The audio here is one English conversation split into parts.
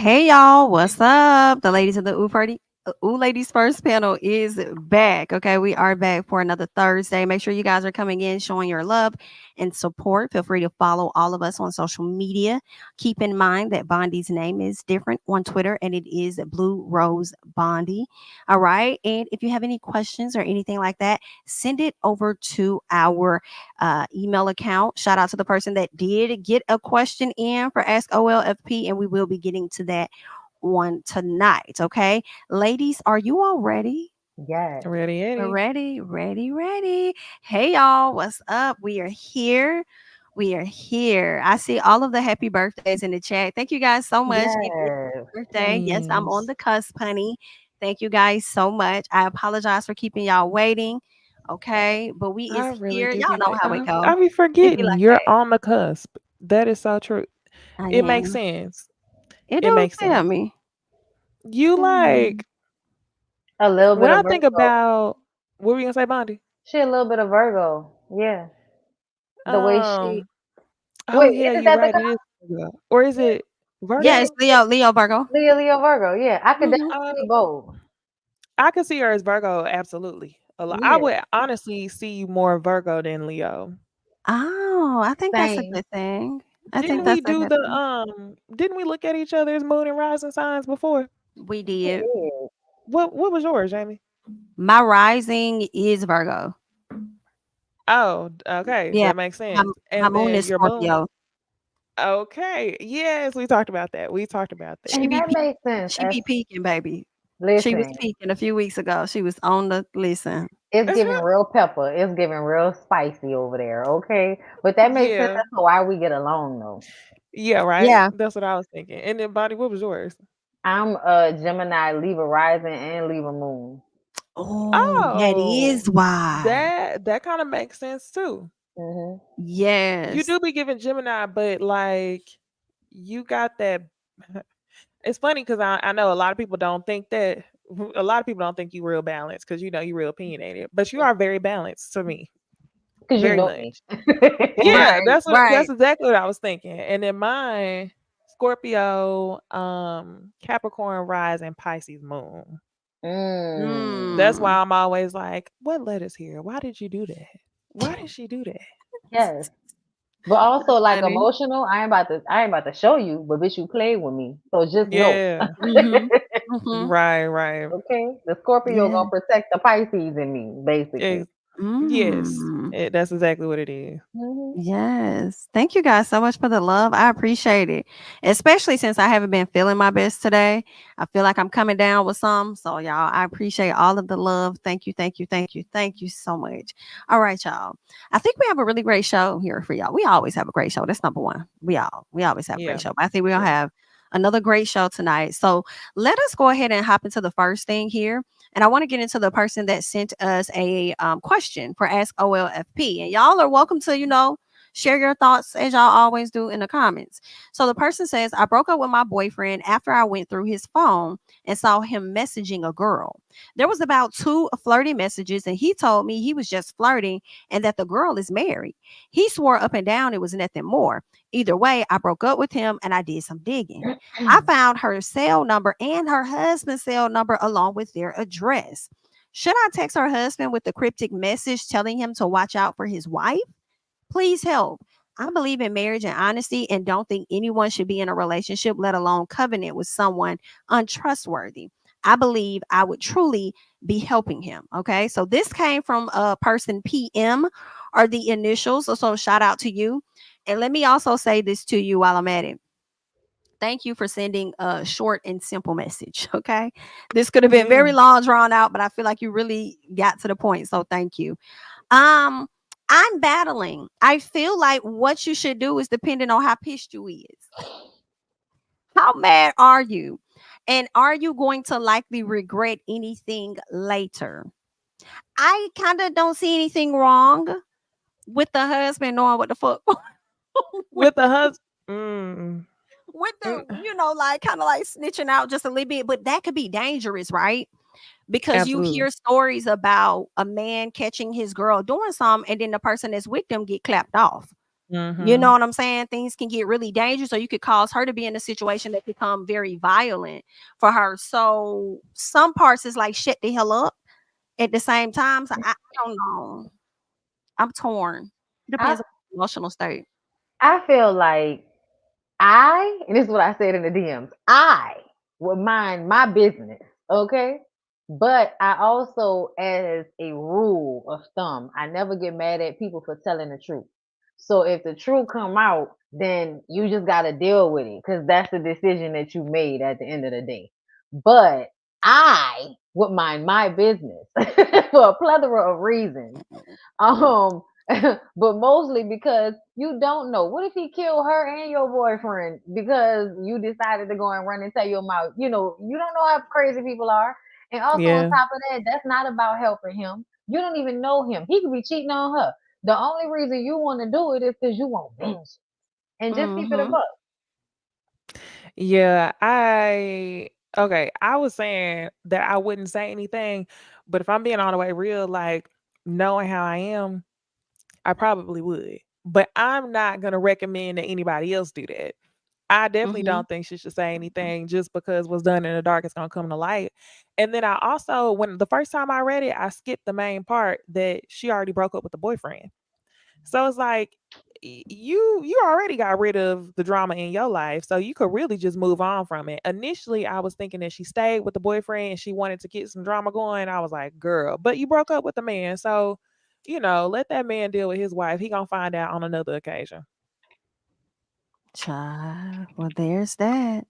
Hey y'all, what's up? The ladies of the Ooh Ladies First panel is back. Okay, we are back for another Thursday. Make sure you guys are coming in, showing your love and support. Feel free to follow all of us on social media. Keep in mind that Bondi's name is different on Twitter and it is Blue Rose Bondi. All right. And if you have any questions or anything like that, send it over to our email account. Shout out to the person that did get a question in for Ask OLFP, and we will be getting to that one tonight. Okay, ladies, are you all ready? Yes. Ready, Eddie. Ready. Hey, y'all, what's up? We are here. We are here. I see all of the happy birthdays in the chat. Thank you guys so much. It is Yes. my birthday. Yes, I'm on Yes. the cusp, honey. Thank you guys so much. I apologize for keeping y'all waiting. Okay, but we is I really here. do Y'all be know how it I go. be It be forgetting like you're that. on the cusp. That is so true. I It makes am. sense. It It don't makes tell sense. me. You Mm, like A little bit when of I think Virgo. about what were you gonna say, Bondi? She a little bit of Virgo. Yeah. The way she Um. Oh wait, yeah, isn't you're that the right. guy? It is Virgo. Or is Yeah. it yeah, Virgo? it's Leo Virgo. Leo Virgo. Yeah. I could Hmm. definitely Uh, see both. I could see her as Virgo. Absolutely. A lot. I Yeah. would honestly see you more Virgo than Leo. Oh, I think that's a Same. good thing. I think Didn't we that's a do good the thing. Didn't we look at each other's moon and rising signs before? We We did. did. What was yours, Jamie? My rising is Virgo. Oh, okay, Yeah, that makes my, sense. my And moon then is your moon. Scorpio. Okay, yes, we talked about that. We talked about that. She And be that pe- makes sense. she As be peaking, baby. She was listen, peaking a few weeks ago. She was on the listen. it's giving real pepper. It's giving real spicy over there, okay? But that makes sense Yeah, as to why we get along though. yeah, right. Yeah. That's what I was thinking. And then, Body, what was yours? I'm a Gemini, Libra rising and Libra moon. Oh, that Oh, is why. that kind of makes sense too. Mhm. You Yes. do be giving Gemini, but like you got that. It's funny because I know a lot of people don't think that. A lot of people don't think you real balanced because you know you real opinionated, but you are very balanced to me, Cause you very know me. much. Yeah, Right. that's Right. exactly what I was thinking. And then mine, Scorpio, Capricorn rising, Pisces moon. Mm. That's why Mm. I'm always like, what led us here? Why did you do that? Why did she do that? Yes. But also That's like funny. emotional, I ain't about to show you, but bitch you played with me. So just know. Yeah. Mhm. Mhm. Right, right. Okay? The Scorpio Yeah. gonna protect the Pisces in me, basically. Yes, Mm. that's exactly what it is. Hmm. Yes. Thank you guys so much for the love. I appreciate it. Especially since I haven't been feeling my best today. I feel like I'm coming down with some. So, y'all, I appreciate all of the love. Thank you so much. All right, y'all. I think we have a really great show here for y'all. We always have a great show. That's number one. We always have a great Yeah, show. But I think we're gonna yeah. have another great show tonight. So let us go ahead and hop into the first thing here. And I want to get into the person that sent us a question for Ask OLFP. And y'all are welcome to, share your thoughts as y'all always do in the comments. So the person says, I broke up with my boyfriend after I went through his phone and saw him messaging a girl. There was about two flirty messages, and he told me he was just flirting and that the girl is married. He swore up and down it was nothing more. Either way, I broke up with him and I did some digging. I found her cell number and her husband's cell number along with their address. Should I text her husband with the cryptic message telling him to watch out for his wife? Please help. I believe in marriage and honesty and don't think anyone should be in a relationship, let alone covenant with someone untrustworthy. I believe I would truly be helping him. Okay. So this came from a person PM or the initials. So shout out to you. And let me also say this to you while I'm at it. Thank you for sending a short and simple message. Okay. This could have been Yeah. very long, drawn out, but I feel like you really got to the point. So thank you. Um, I'm battling. I feel like what you should do is depending on how pissed you is. How mad are you? And are you going to likely regret anything later? I kind of don't see anything wrong with the husband knowing what the fuck with With the husband. Mm, the, mm, like kind of like snitching out just a little bit, but that could be dangerous, right? Because you absolutely. hear stories about a man catching his girl doing something and then the person that's with them get clapped off. You know Mhm. what I'm saying? Things can get really dangerous, or you could cause her to be in a situation that become very violent for her. So some parts is like shut the hell up. At the same time, so I don't know. I'm torn. I Depends on the emotional state. I feel like and this is what I said in the DMs, I would mind my business, okay? But I also, as a rule of thumb, I never get mad at people for telling the truth. So if the truth come out, then you just got to deal with it because that's the decision that you made at the end of the day. But I would mind my business for a plethora of reasons. Um, but mostly because you don't know. What if he killed her and your boyfriend because you decided to go and run and tell your mouth? You know, you don't know how crazy people are. And also on Yeah. top of that, that's not about helping him. You don't even know him. He could be cheating on her. The only reason you want to do it is because you want vengeance. And just keep it a Mhm. buck. Yeah, I was saying that I wouldn't say anything, but if I'm being all the way real, like knowing how I am, I probably would. But I'm not gonna recommend that anybody else do that. I definitely Mhm. don't think she should say anything just because what's done in the dark is gonna come to light. And then I also, when the first time I read it, I skipped the main part that she already broke up with the boyfriend. So it's like you already got rid of the drama in your life, so you could really just move on from it. Initially, I was thinking that she stayed with the boyfriend and she wanted to get some drama going. I was like, girl, but you broke up with the man, so let that man deal with his wife. He gonna find out on another occasion. Child. Well, there's that.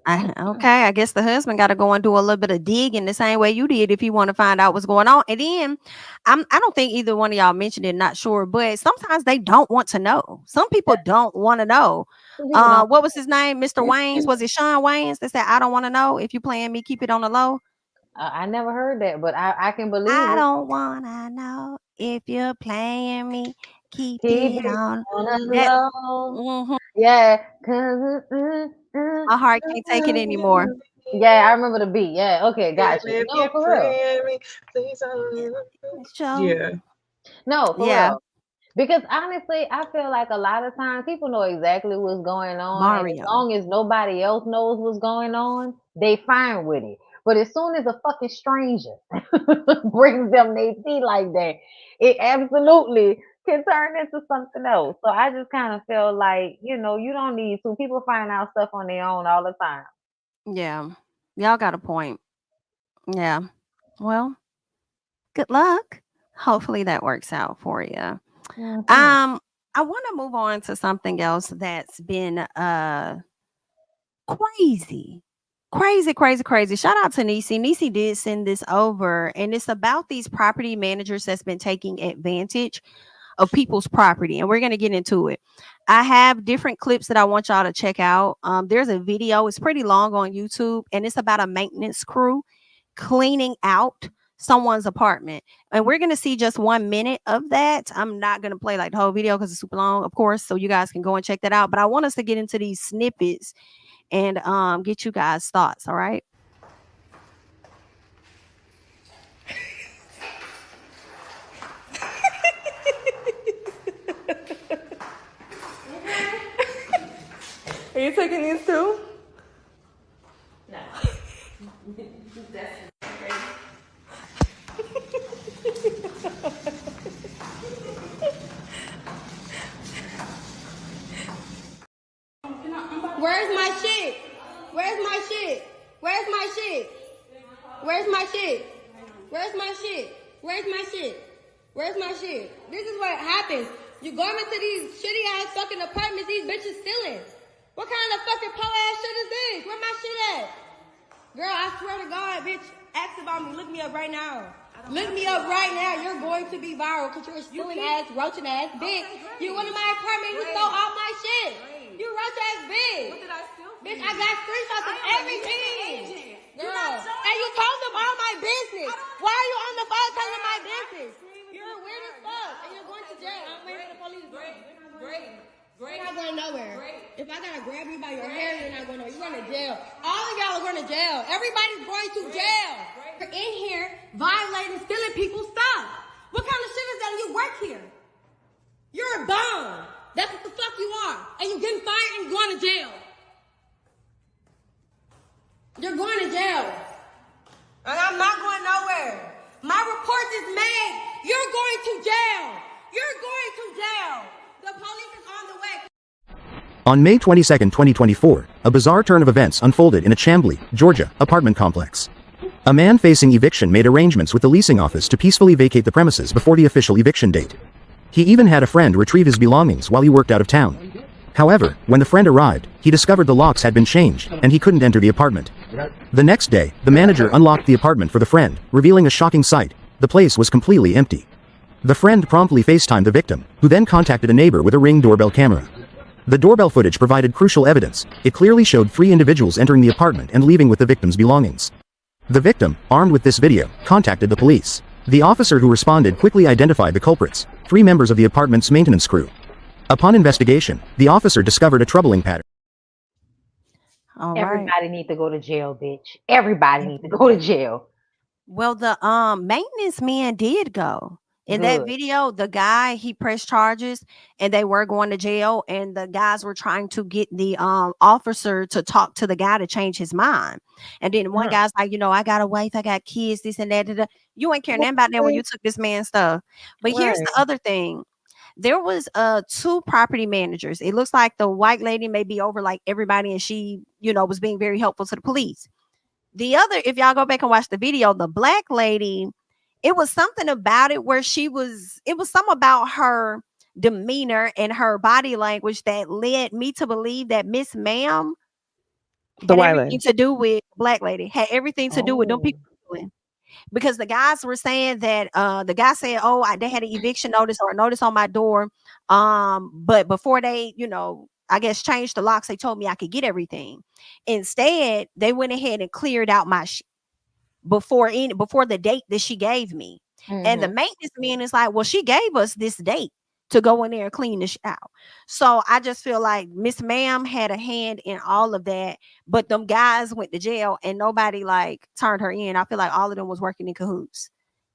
Okay, I guess the husband got to go and do a little bit of digging the same way you did if you want to find out what's going on. And then I don't think either one of y'all mentioned it, not sure, but sometimes they don't want to know. Some people don't want to know. People don't. What was his name? Mr. Wayans? Was it Sean Wayans that said, I don't want to know? If you playing me, keep it on the low. I never heard that, but I can believe I it. don't want to know if you're playing me, keep Keep it it on. on the That low. mhm. Yeah. My heart can't take it anymore. Yeah, I remember the beat. Yeah, okay, And got you. if No, you for real. play me, please So yeah. No, for yeah, real. Because honestly, I feel like a lot of times people know exactly what's going on, and as Mario. long as nobody else knows what's going on, they fine with it. But as soon as a fucking stranger brings them they tea like that, it absolutely can turn into something else. So I just kind of feel like, you don't need to. People find out stuff on their own all the time. Yeah. Y'all got a point. Yeah. Well, good luck. Hopefully that works out for you. Hmm. I want to move on to something else that's been crazy. Crazy, crazy, crazy. Shout out to Nisi. Nisi did send this over, and it's about these property managers that's been taking advantage of people's property, and we're going to get into it. I have different clips that I want y'all to check out. There's a video, it's pretty long on YouTube, and it's about a maintenance crew cleaning out someone's apartment, and we're going to see just 1 minute of that. I'm not going to play like the whole video because it's super long, of course, so you guys can go and check that out, but I want us to get into these snippets and get you guys thoughts. All right. Are you taking these too? Where's my shit? Where's my shit? Where's my shit? Where's my shit? Where's my shit? Where's my shit? Where's my shit? This is what happens. You go into these shitty ass fucking apartments, these bitches stealing. What kind of fucking po ass shit is this? Where my shit at? Girl, I swear to God, bitch, ask about me. Look me up right now. Look me up right now. You're going to be viral because you're a stealing ass, roaching ass bitch. You went in my apartment, you stole all my shit. You roach ass bitch. What did I steal? Bitch, I got screenshots of everything. Girl, and you told them all my business. Why are you on the phone telling them my business? You're weird as fuck, and you're going to jail. I'm waiting for the police. Great. You're not going nowhere. If I gotta grab you by your hair, you're not going nowhere. You're going to jail. All of y'all are going to jail. Everybody's going to jail. You're in here violating, stealing people's stuff. What kind of shit is that? You work here. You're a bum. That's what the fuck you are. And you're getting fired and going to jail. You're going to jail. And I'm not going nowhere. My report is made. You're going to jail. You're going to jail. The police is on the way. On May 22, 2024, a bizarre turn of events unfolded in a Chamblee, Georgia, apartment complex. A man facing eviction made arrangements with the leasing office to peacefully vacate the premises before the official eviction date. He even had a friend retrieve his belongings while he worked out of town. However, when the friend arrived, he discovered the locks had been changed, and he couldn't enter the apartment. The next day, the manager unlocked the apartment for the friend, revealing a shocking sight: the place was completely empty. The friend promptly FaceTimed the victim, who then contacted a neighbor with a Ring doorbell camera. The doorbell footage provided crucial evidence. It clearly showed 3 individuals entering the apartment and leaving with the victim's belongings. The victim, armed with this video, contacted the police. The officer who responded quickly identified the culprits: 3 members of the apartment's maintenance crew. Upon investigation, the officer discovered a troubling pattern. All right. Everybody need to go to jail, bitch. Everybody need to go to jail. Well, the maintenance man did go. In that Good. video, the guy, he pressed charges and they were going to jail, and the guys were trying to get the officer to talk to the guy to change his mind. And then one guy's like, I got a wife, I got kids, this and that. Da, da. You ain't caring nothing about that when you took this man's stuff. But here's the other thing. There was 2 property managers. It looks like the white lady may be over like everybody, and she, was being very helpful to the police. The other, if y'all go back and watch the video, the black lady, it was something about it where it was something about her demeanor and her body language that led me to believe that Miss Ma'am The had white everything lady. to do with black lady, had everything to do with them people doing. Because the guys were saying that the guy said, they had an eviction notice or a notice on my door. But before they, I guess changed the locks, they told me I could get everything. Instead, they went ahead and cleared out my before the date that she gave me. And the maintenance man is like, well, she gave us this date to go in there and clean this out. So I just feel like Miss Ma'am had a hand in all of that, but them guys went to jail and nobody like turned her in. I feel like all of them was working in cahoots.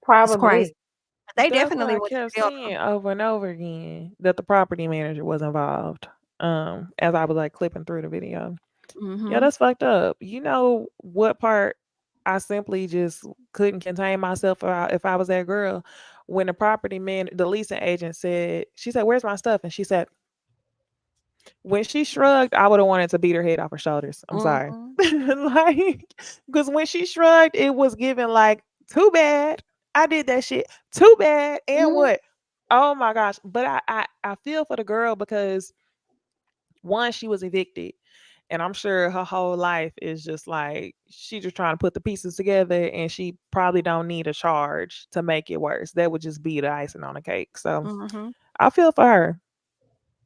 It's crazy. Probably. But they That's definitely what I went to kept jail. seeing over and over again, that the property manager was involved. As I was like clipping through the video. Yeah, that's fucked up. You know what part I simply just couldn't contain myself if I was that girl? When the leasing agent she said, "Where's my stuff?" And she said, when she shrugged, I would have wanted to beat her head off her shoulders. I'm sorry. Like, because when she shrugged, it was given like, too bad. I did that shit. Too bad. And what? Oh my gosh. But I feel for the girl because one, she was evicted. And I'm sure her whole life is just like, she just trying to put the pieces together, and she probably don't need a charge to make it worse. That would just be the icing on the cake. So I feel for her.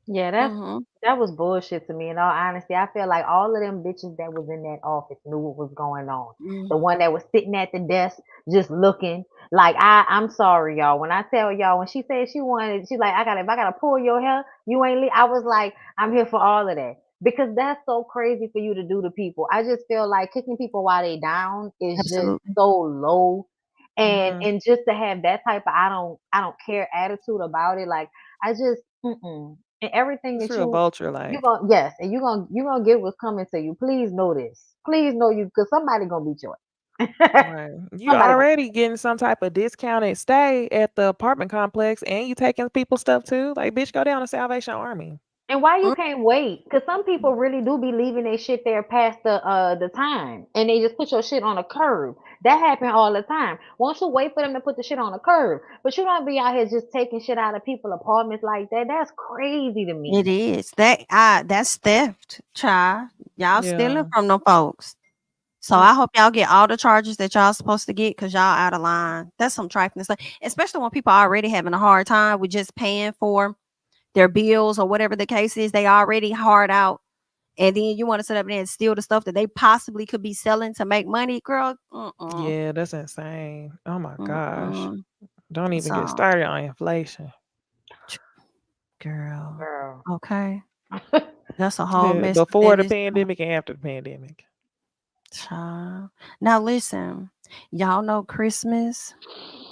Yeah, that was bullshit to me. In all honesty, I feel like all of them bitches that was in that office knew what was going on. The one that was sitting at the desk just looking. Like I'm sorry, y'all. When I tell y'all, when she said she's like, if I gotta pull your hair, you ain't leave. I was like, I'm here for all of that. Because that's so crazy for you to do to people. I just feel like kicking people while they down is just so low. And just to have that type of I don't care attitude about it, like I just and everything It's that real vulture like. and you're gonna get what's coming to you. Please know this. Please know you, because somebody gonna beat you up. Right. You already getting some type of discounted stay at the apartment complex, and you taking people's stuff too. Like, bitch, go down to Salvation Army. And why you can't wait? Because some people really do be leaving their shit there past the time, and they just put your shit on a curb. That happen all the time. Won't you wait for them to put the shit on a curb? But you don't be out here just taking shit out of people's apartments like that. That's crazy to me. It is. That's theft, child. Y'all stealing from them folks. So I hope y'all get all the charges that y'all supposed to get, because y'all out of line. That's some trifling stuff, especially when people are already having a hard time with just paying for their bills or whatever the case is. They already hard out, and then you want to sit up there and steal the stuff that they possibly could be selling to make money, girl. Yeah, that's insane. Oh my gosh. Don't even get started on inflation. Girl. Okay. That's a whole mess. Before the pandemic and after the pandemic. Child. Now listen, y'all know Christmas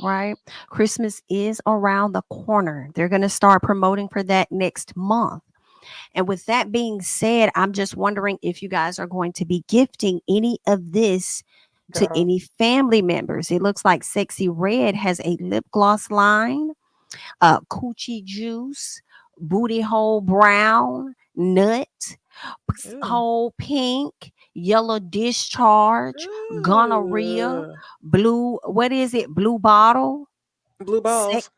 right? Christmas is around the corner. They're going to start promoting for that next month. And with that being said, I'm just wondering if you guys are going to be gifting any of this to Girl. any family members. It looks like Sexy Red has a lip gloss line, coochie juice, booty hole brown, nut, Ooh. hole pink, yellow discharge, gonorrhea, Ooh. blue, what is it? Blue bottle. Blue Sex. balls.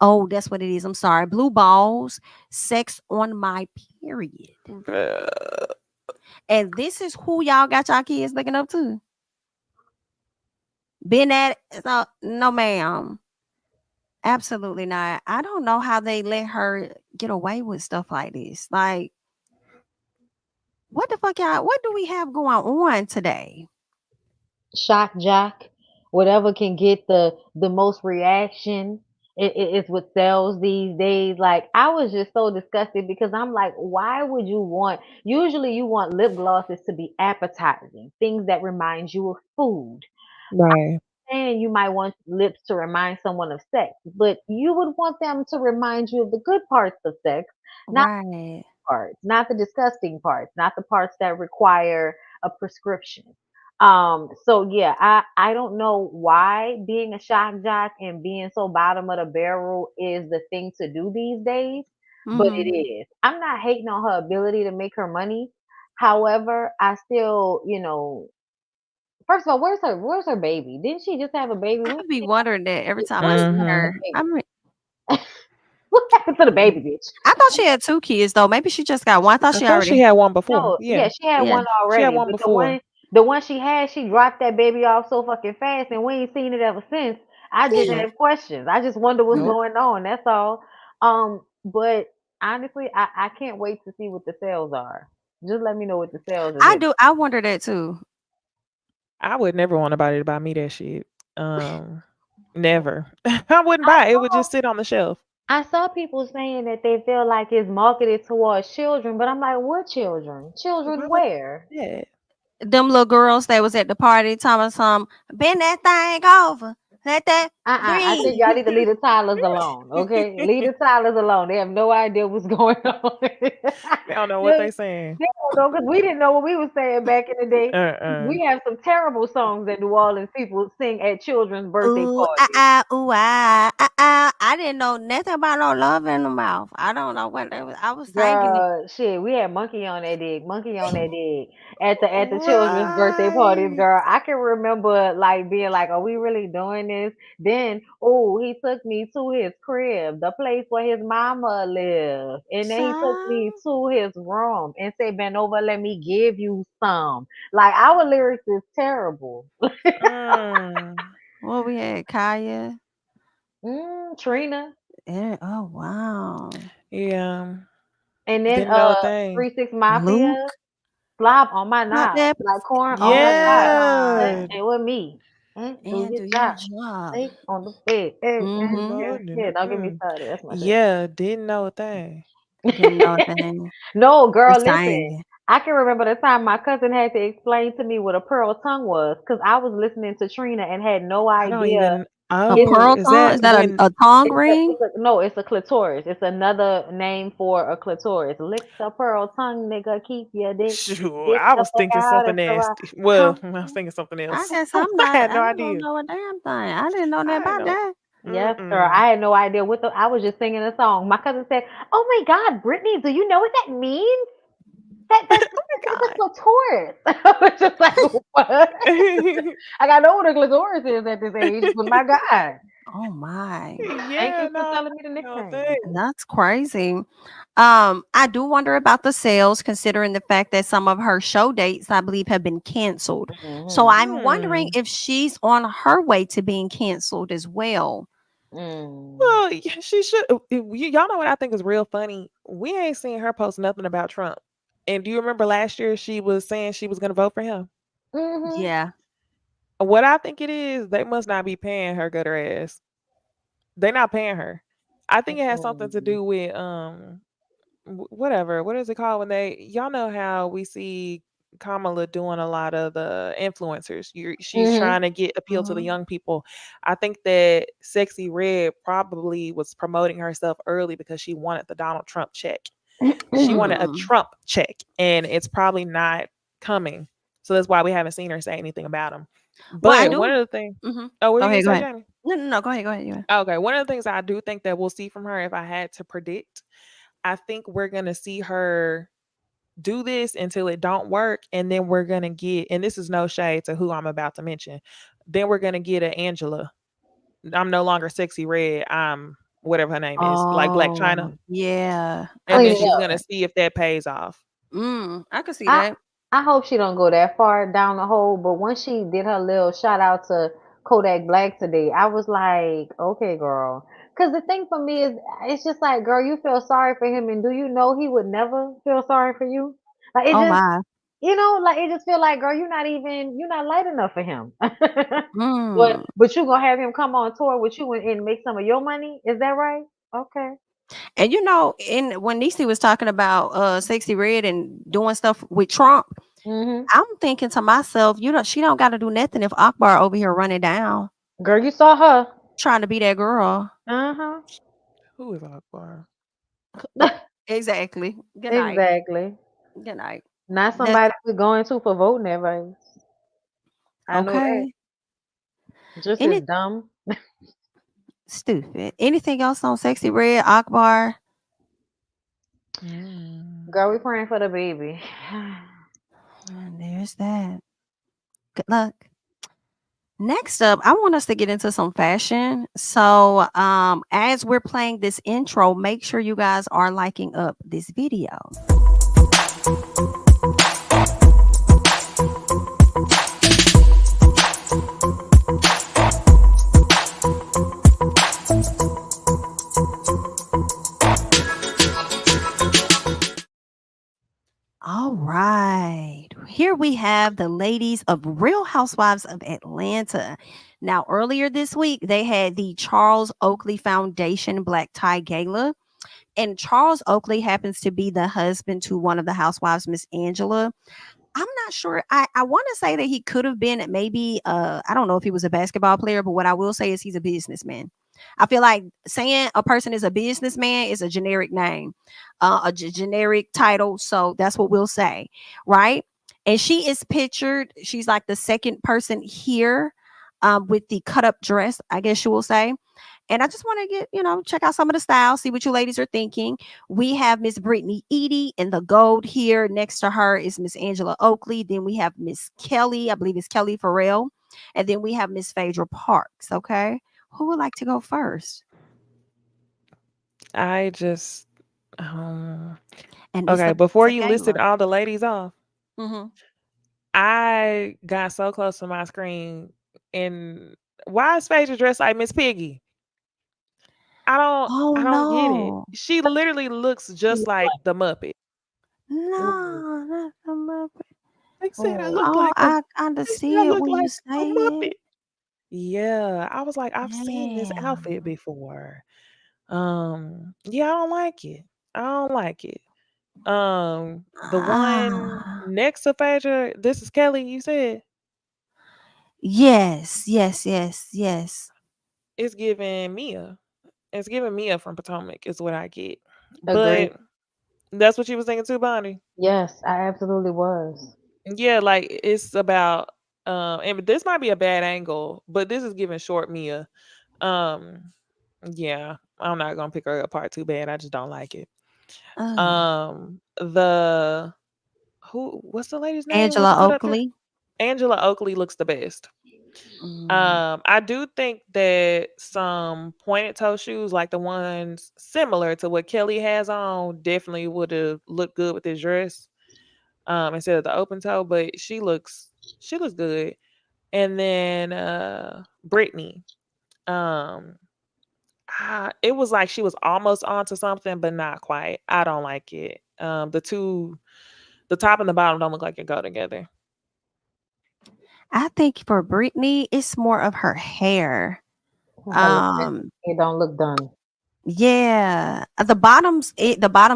Oh, that's what it is. I'm sorry. Blue balls, sex on my period. Uh, And this is who y'all got y'all kids looking up to. Been at so, no, ma'am. Absolutely not. I don't know how they let her get away with stuff like this. Like, what the fuck, y'all? What do we have going on today? Shock jock, whatever can get the most reaction. It's what sells these days. Like I was just so disgusted because I'm like, why would you want? Usually, you want lip glosses to be appetizing, things that remind you of food. right. And you might want lips to remind someone of sex, but you would want them to remind you of the good parts of sex, not Right. parts, not the disgusting parts, not the parts that require a prescription. So yeah, I don't know why being a shock jock and being so bottom of the barrel is the thing to do these days, but it Mm-hmm. is. I'm not hating on her ability to make her money. However, I still, first of all, where's her baby? Didn't she just have a baby? I When be wondering that every time I see Mm-hmm. her. I mean, what happened to the baby, bitch? I thought she had 2 kids though. Maybe she just got one. I thought I she thought she already. had one before. No, yeah, Yeah. she had Yeah. one She had already, one but the before. one the one she had, she dropped that baby off so fucking fast, and we ain't seen it ever since. I just Yeah. have questions. I just wonder what's Nope. going on. That's all. But honestly, I can't wait to see what the sales are. Just let me know what the sales is I at. do. I wonder that too. I would never want nobody to buy me that shit. Never. I wouldn't buy it. It would just sit on the shelf. I saw people saying that they feel like it's marketed towards children, but I'm like, what children? Why Children would where? that? Them little girls that was at the party telling some bend that thing over. Let that I think breathe. y'all need to leave the Tylers alone, okay? Leave the Tylers alone. They have no idea what's going on. They don't know what they, they saying. they don't know because we didn't know what we were saying back in the day. Uh-uh. We have some terrible songs that New Orleans people sing at children's birthday Ooh, parties. ooh, I didn't know nothing about no love in the mouth. I don't know what they was. I was thinking it. Girl, shit, we had monkey on that dig, monkey on that dig at the children's birthday parties, What? girl. I can remember like being like, "Are we really doing this?" Then, oh, he took me to his crib, the place where his mama lived, and then he took me Child. to his room and said, "Bend over, let me give you some." Like our lyrics is terrible. Mm. What we had, Kaya. Trina, Oh wow. Yeah. and then Didn't know a thing. 3 6 Mafia. Luke. Slob on my Not knob, that. like corn on my cob. Yeah. It with me. Do And your do your job. job. Stay on the bed. Mm-hmm. Yeah, don't get me started. That's my shit. Yeah, didn't know a thing. Didn't know a thing. No, girl, Just listen. saying. I can remember the time my cousin had to explain to me what a pearl tongue was because I was listening to Trina and had no I don't idea. even. A It's Oh, pearl is tongue? that Is that when? a tongue it's a, ring? it's a no, it's a clitoris. It's another name for a clitoris. Lick the pearl tongue, nigga. Keep your dick. Shoot, Get I the was fuck thinking out something of the nasty. Well, come. I was thinking something I else. guess I'm I not. had I no don't idea. know a damn thing. I didn't know that I had about no. that. Yes, sir. Mm-mm. I had no idea what I was just singing a song. My cousin said, "Oh my God, Brittany, do you know what that means? That's Oh my it's god. a clitoris." I was just like, "What?" I got to know what a clitoris is at this age, but my God, Oh my. thank Yeah, you for no, telling me the no nickname. thing. That's crazy. I do wonder about the sales, considering the fact that some of her show dates, I believe, have been canceled. So Mm-hmm. I'm wondering Hmm. if she's on her way to being canceled as well. Mm. Well, yeah, she should. Y'all know what I think is real funny? We ain't seen her post nothing about Trump. And do you remember last year she was saying she was going to vote for him? Mm-hmm. Yeah. What I think it is, they must not be paying her gutter ass. They not paying her. I think it has something to Mm-hmm. do with whatever. What is it called when they? Y'all know how we see Kamala doing a lot of the influencers. She's Mm-hmm. trying to appeal to the Mhm. young people. I think that Sexy Red probably was promoting herself early because she wanted the Donald Trump check. She wanted a Mm. Trump check, and it's probably not coming. So that's why we haven't seen her say anything about him. Well, I But one do. of the things, Mhm. oh, what Go are you gonna ahead. Go say, ahead. Jamie? No, no, no. Go ahead. Go ahead. Yeah. Okay, one of the things I do think that we'll see from her, if I had to predict, I think we're gonna see her do this until it don't work, and then we're gonna get, and this is no shade to who I'm about to mention, then we're gonna get an Angela. I'm no longer Sexy Red. I'm whatever her name is, like Black China, Oh, yeah. I and can then Clean see it she's up. gonna that. see if that pays off. I can see I that. I hope she don't go that far down the hole. But once she did her little shout out to Kodak Black today, I was like, okay, girl. Because the thing for me is, it's just like, girl, you feel sorry for him, and do you know he would never feel sorry for you? Like it Oh just, my. like it just feel like, girl, you're not light enough for him. but Mm. but you gonna have him come on tour with you and make some of your money? Is that right? Okay. And in when Niecy was talking about Sexy Red and doing stuff with Trump, Mhm. I'm thinking to myself, she don't got to do nothing if Akbar over here running down Girl, you saw her. trying to be that girl. Uh huh. Who is Akbar? Exactly. Good night. Exactly. Good night. Not That's somebody we're going to for voting advice. I know that. okay. Just as Any dumb. stupid. Anything else on Sexy Red, Akbar? Mm. Girl, we praying for the baby. And there's that. Good luck. Next up, I want us to get into some fashion. So, as we're playing this intro, make sure you guys are liking up this video. All right. Here we have the ladies of Real Housewives of Atlanta. Now, earlier this week, they had the Charles Oakley Foundation Black Tie Gala. And Charles Oakley happens to be the husband to one of the housewives, Miss Angela. I'm not sure. I want to say that he could have been maybe I don't know if he was a basketball player, but what I will say is he's a businessman. I feel like saying a person is a businessman is a generic name, generic title. So that's what we'll say, right? And she is pictured. She's like the second person here, with the cut up dress, I guess you will say. And I just want to check out some of the styles, see what you ladies are thinking. We have Miss Brittany Eady in the gold here. Next to her is Miss Angela Oakley. Then we have Miss Kelly, I believe it's Kelly Farrell. And then we have Miss Phaedra Parks. Okay. Who would like to go first? I just um And okay, it's before a you listed gala. all the ladies off, Mm-hmm. I got so close to my screen, and why is Phaedra dressed like Miss Piggy? Oh I don't get it. no. She literally looks just like the Muppet. Mm, No, not the Muppet. They said I mm. look Oh, like a I kind of they said I see it look when you like a say Muppet. it. Yeah, I was like, I've seen this Yeah. outfit before. Yeah, I don't like it. I don't like it. The one Ah. next to Phaedra, this is Kelly, you said? Yes, yes, yes, yes. It's giving Mia. It's giving Mia from Potomac is what I get. Agreed. But that's what you was thinking too, Bonnie. Yes, I absolutely was. Yeah, like it's about and this might be a bad angle, but this is giving short Mia. Um yeah, I'm not gonna pick her apart too bad. I just don't like it. Oh. The who what's the lady's name with the Angela cut up dress? Oakley. Angela Oakley looks the best. Mm. I do think that some pointed toe shoes, like the ones similar to what Kelly has on, definitely would have looked good with this dress. Instead of the open toe, but she looks good. And then Brittany, um, it was like she was almost onto something, but not quite. I don't like it. The top and the bottom don't look like it go together. I think for Britney, it's more of her hair. Her leg, Um, it don't look done. yeah, the bottom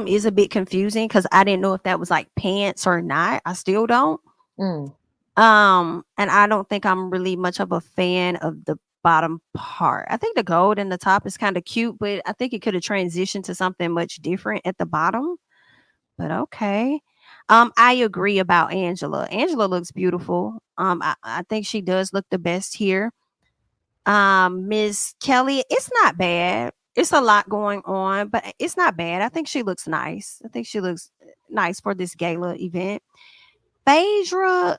is a bit confusing because I didn't know if that was like pants or not. I still don't. Mm. And I don't think I'm really much of a fan of the bottom part. I think the gold in the top is kind of cute, but I think it could have transitioned to something much different at the bottom. But okay. I agree about Angela. Angela looks beautiful. I think she does look the best here. Miss Kelly, it's not bad. It's a lot going on, but it's not bad. I think she looks nice. I think she looks nice for this gala event. Phaedra,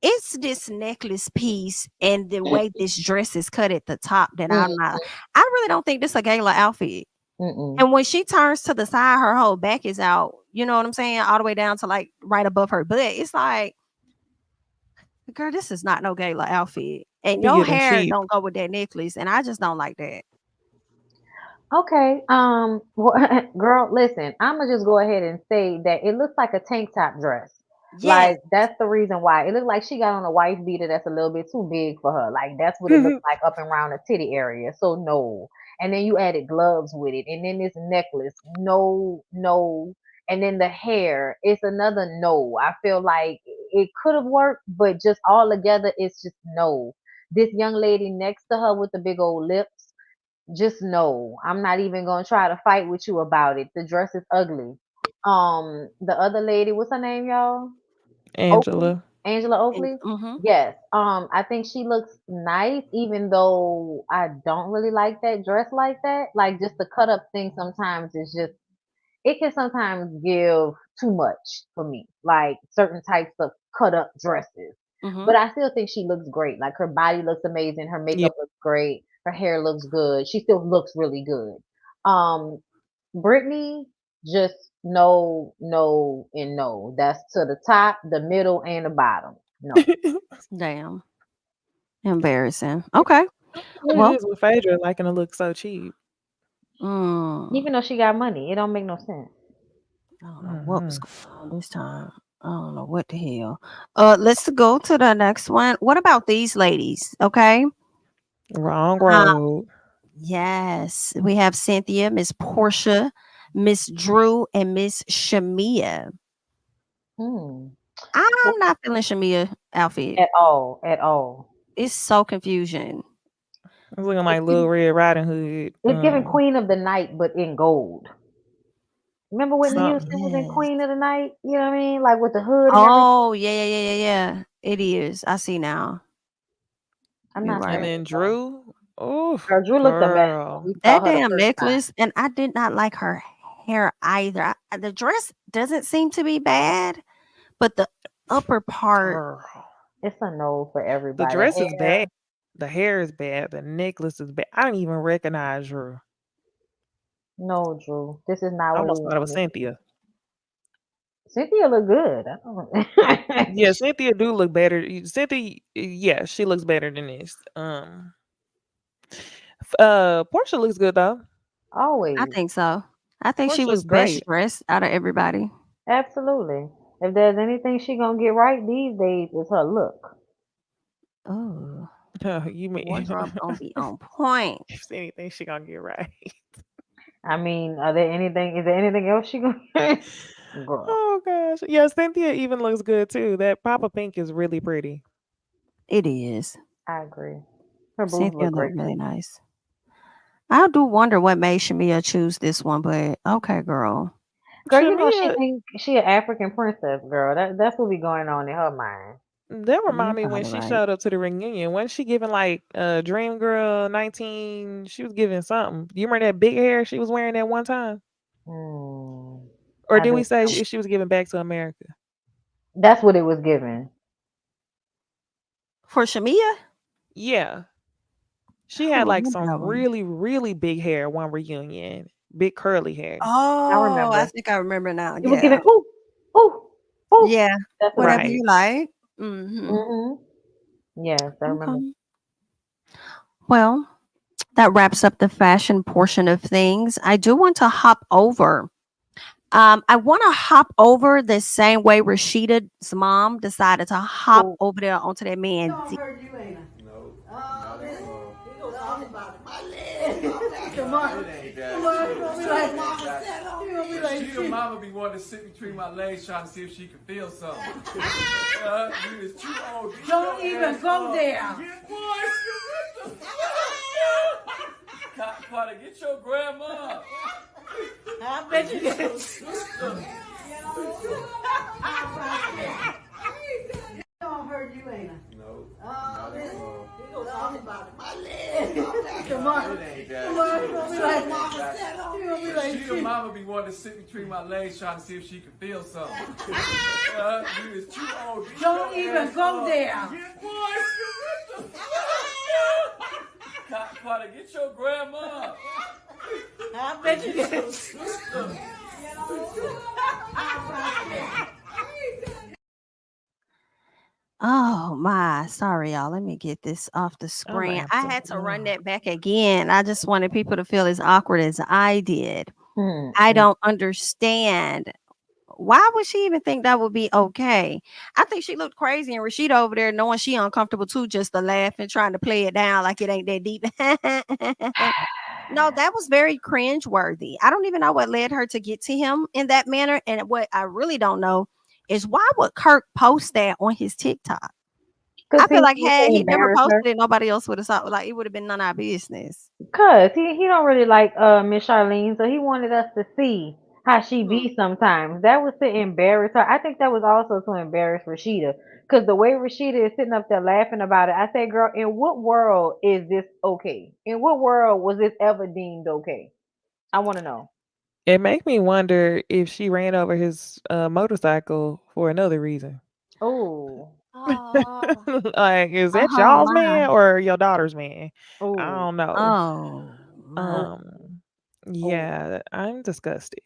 it's this necklace piece and the way this dress is cut at the top that Mm. I really don't think this a gala outfit. Mm-mm. And when she turns to the side, her whole back is out. You know what I'm saying? All the way down to like right above her butt. It's like, girl, this is not no gala outfit. And Be your giving hair cheap. don't go with that necklace. And I just don't like that. Okay. Well, girl, listen. I'm gonna just go ahead and say that it looks like a tank top dress. Yes. Like that's the reason why it looked like she got on a wife beater that's a little bit too big for her. Like that's what it looked like up and around the titty area. So no. And then you added gloves with it, and then this necklace. No, no. And then the hair. It's another no. I feel like it could have worked, but just all together, it's just no. This young lady next to her with the big old lips, just no. I'm not even gonna try to fight with you about it. The dress is ugly. The other lady, what's her name, y'all? Oakley, Angela. Angela Oakley. Mm-hmm. Yes. I think she looks nice, even though I don't really like that dress like that. Like just the cut up thing sometimes is just it can sometimes give too much for me. Like certain types of cut up dresses. Mm-hmm. But I still think she looks great. Like her body looks amazing, her Yeah. makeup looks great, her hair looks good. She still looks really good. Um Brittany, just no, no, and no. That's to the top, the middle, and the bottom. No. Damn. Embarrassing. Okay. What it Well, is with Phaedra liking to look so cheap. mm, Even though she got money, it don't make no sense. I don't know what was Mhm. going on this time. I don't know what the hell. Let's go to the next one. What about these ladies? Okay. Wrong Uh, road. yes, we have Cynthia, Miss Portia, Miss Drew, and Miss Shamia. Hmm. I'm not feeling Shamia outfit. At all, at all. It's so confusion. It's looking It's like Little giving, Red Riding Hood. it's giving Queen of the Night, but in gold. Remember Whitney Something. Houston was in Yes. Queen of the Night? You know what I mean? Like with the hood and everything. Oh, yeah. It is. I see now. I'm You're not And right. feeling then it though. Drew. Oh, Girl, Drew looked a mess when girl. we saw That her the damn first time. necklace, and I did not like her hair either. The dress doesn't seem to be bad, but the upper part, Girl. It's a no for The everybody. dress is bad. Hair, The hair is bad. The necklace is bad. I didn't even recognize Drew. no, Drew. This is I not what we almost thought it was want to see. Cynthia. Cynthia look good. I don't Yeah, Cynthia do look better. Cynthia, yeah, she looks better than this. Portia looks good though. I always. think so. I think she Portia was looks best great. dressed out of everybody. Absolutely. If there's anything she gonna get right these days, it's her look. Oh, You mean wardrobe gonna be on point. if anything she gonna get right. I mean, is there anything else she gonna girl? Oh gosh. Yeah, Cynthia even looks good too. That Papa Pink is really pretty. It is. I agree. Her boobs Cynthia look looked great really too. nice. I do wonder what made Shamia choose this one, but okay, girl. Girl, you know she Shamia, think she an African princess, girl. That's what be going on in her mind. that You're remind me when probably she right. showed up to the reunion. Wasn't she giving like Dream Girl 19? She was giving something. You remember that big hair she was wearing that one time? Hmm. Or I did we didn't say know. she was giving back to America? That's what it was given. For Shamia, Yeah. I She don't had like remember some that one. really, really big hair one reunion. Big curly hair. I Oh, I remember. think I remember now. It was Yeah. given. Ooh, ooh, ooh. Yeah. That's what it Whatever was. Right. you like. Mm-hmm. Yes, I remember. Okay. Well, that wraps up the fashion portion of things. I do want to hop over. I want to hop over the same way Rashida's mom decided to hop Ooh. over there onto that man. Rashida mama be wanting to sit between my legs trying to see if she can feel something. You is too old. Don't even go there. Carter, get your grandma. I bet you did. Don't hurt you, ain't I? No. Oh, this. No. He gonna talk about it. My leg. Come on. It ain't that. Come on. You gonna be like, Mama said, you gonna be like, Rashida mama be wanting to sit between my legs trying to see if she can feel something. You is too old. don't even go there. Carter, get your grandma. I bet you did. Oh my, sorry y'all. Let me get this off the screen. I had to run that back again. I just wanted people to feel as awkward as I did. I don't understand. Why would she even think that would be okay? I think she looked crazy, and Rashida over there knowing she uncomfortable too, just to laugh and trying to play it down like it ain't that deep. No, that was very cringe-worthy. I don't even know what led her to get to him in that manner. And what I really don't know is why would Kirk post that on his TikTok? I feel like had he never posted it, nobody else would have thought like it would have been none of our business. Cause he don't really like Miss Charlene, so he wanted us to see how she be sometimes. That was to embarrass her. I think that was also to embarrass Rashida. Cause the way Rashida is sitting up there laughing about it, I said, girl, in what world is this okay? In what world was this ever deemed okay? I want to know. It make me wonder if she ran over his motorcycle for another reason. Oh, Like, is that Oh y'all's my. man or your daughter's man? I oh, don't know. Oh my. Yeah, I'm disgusted.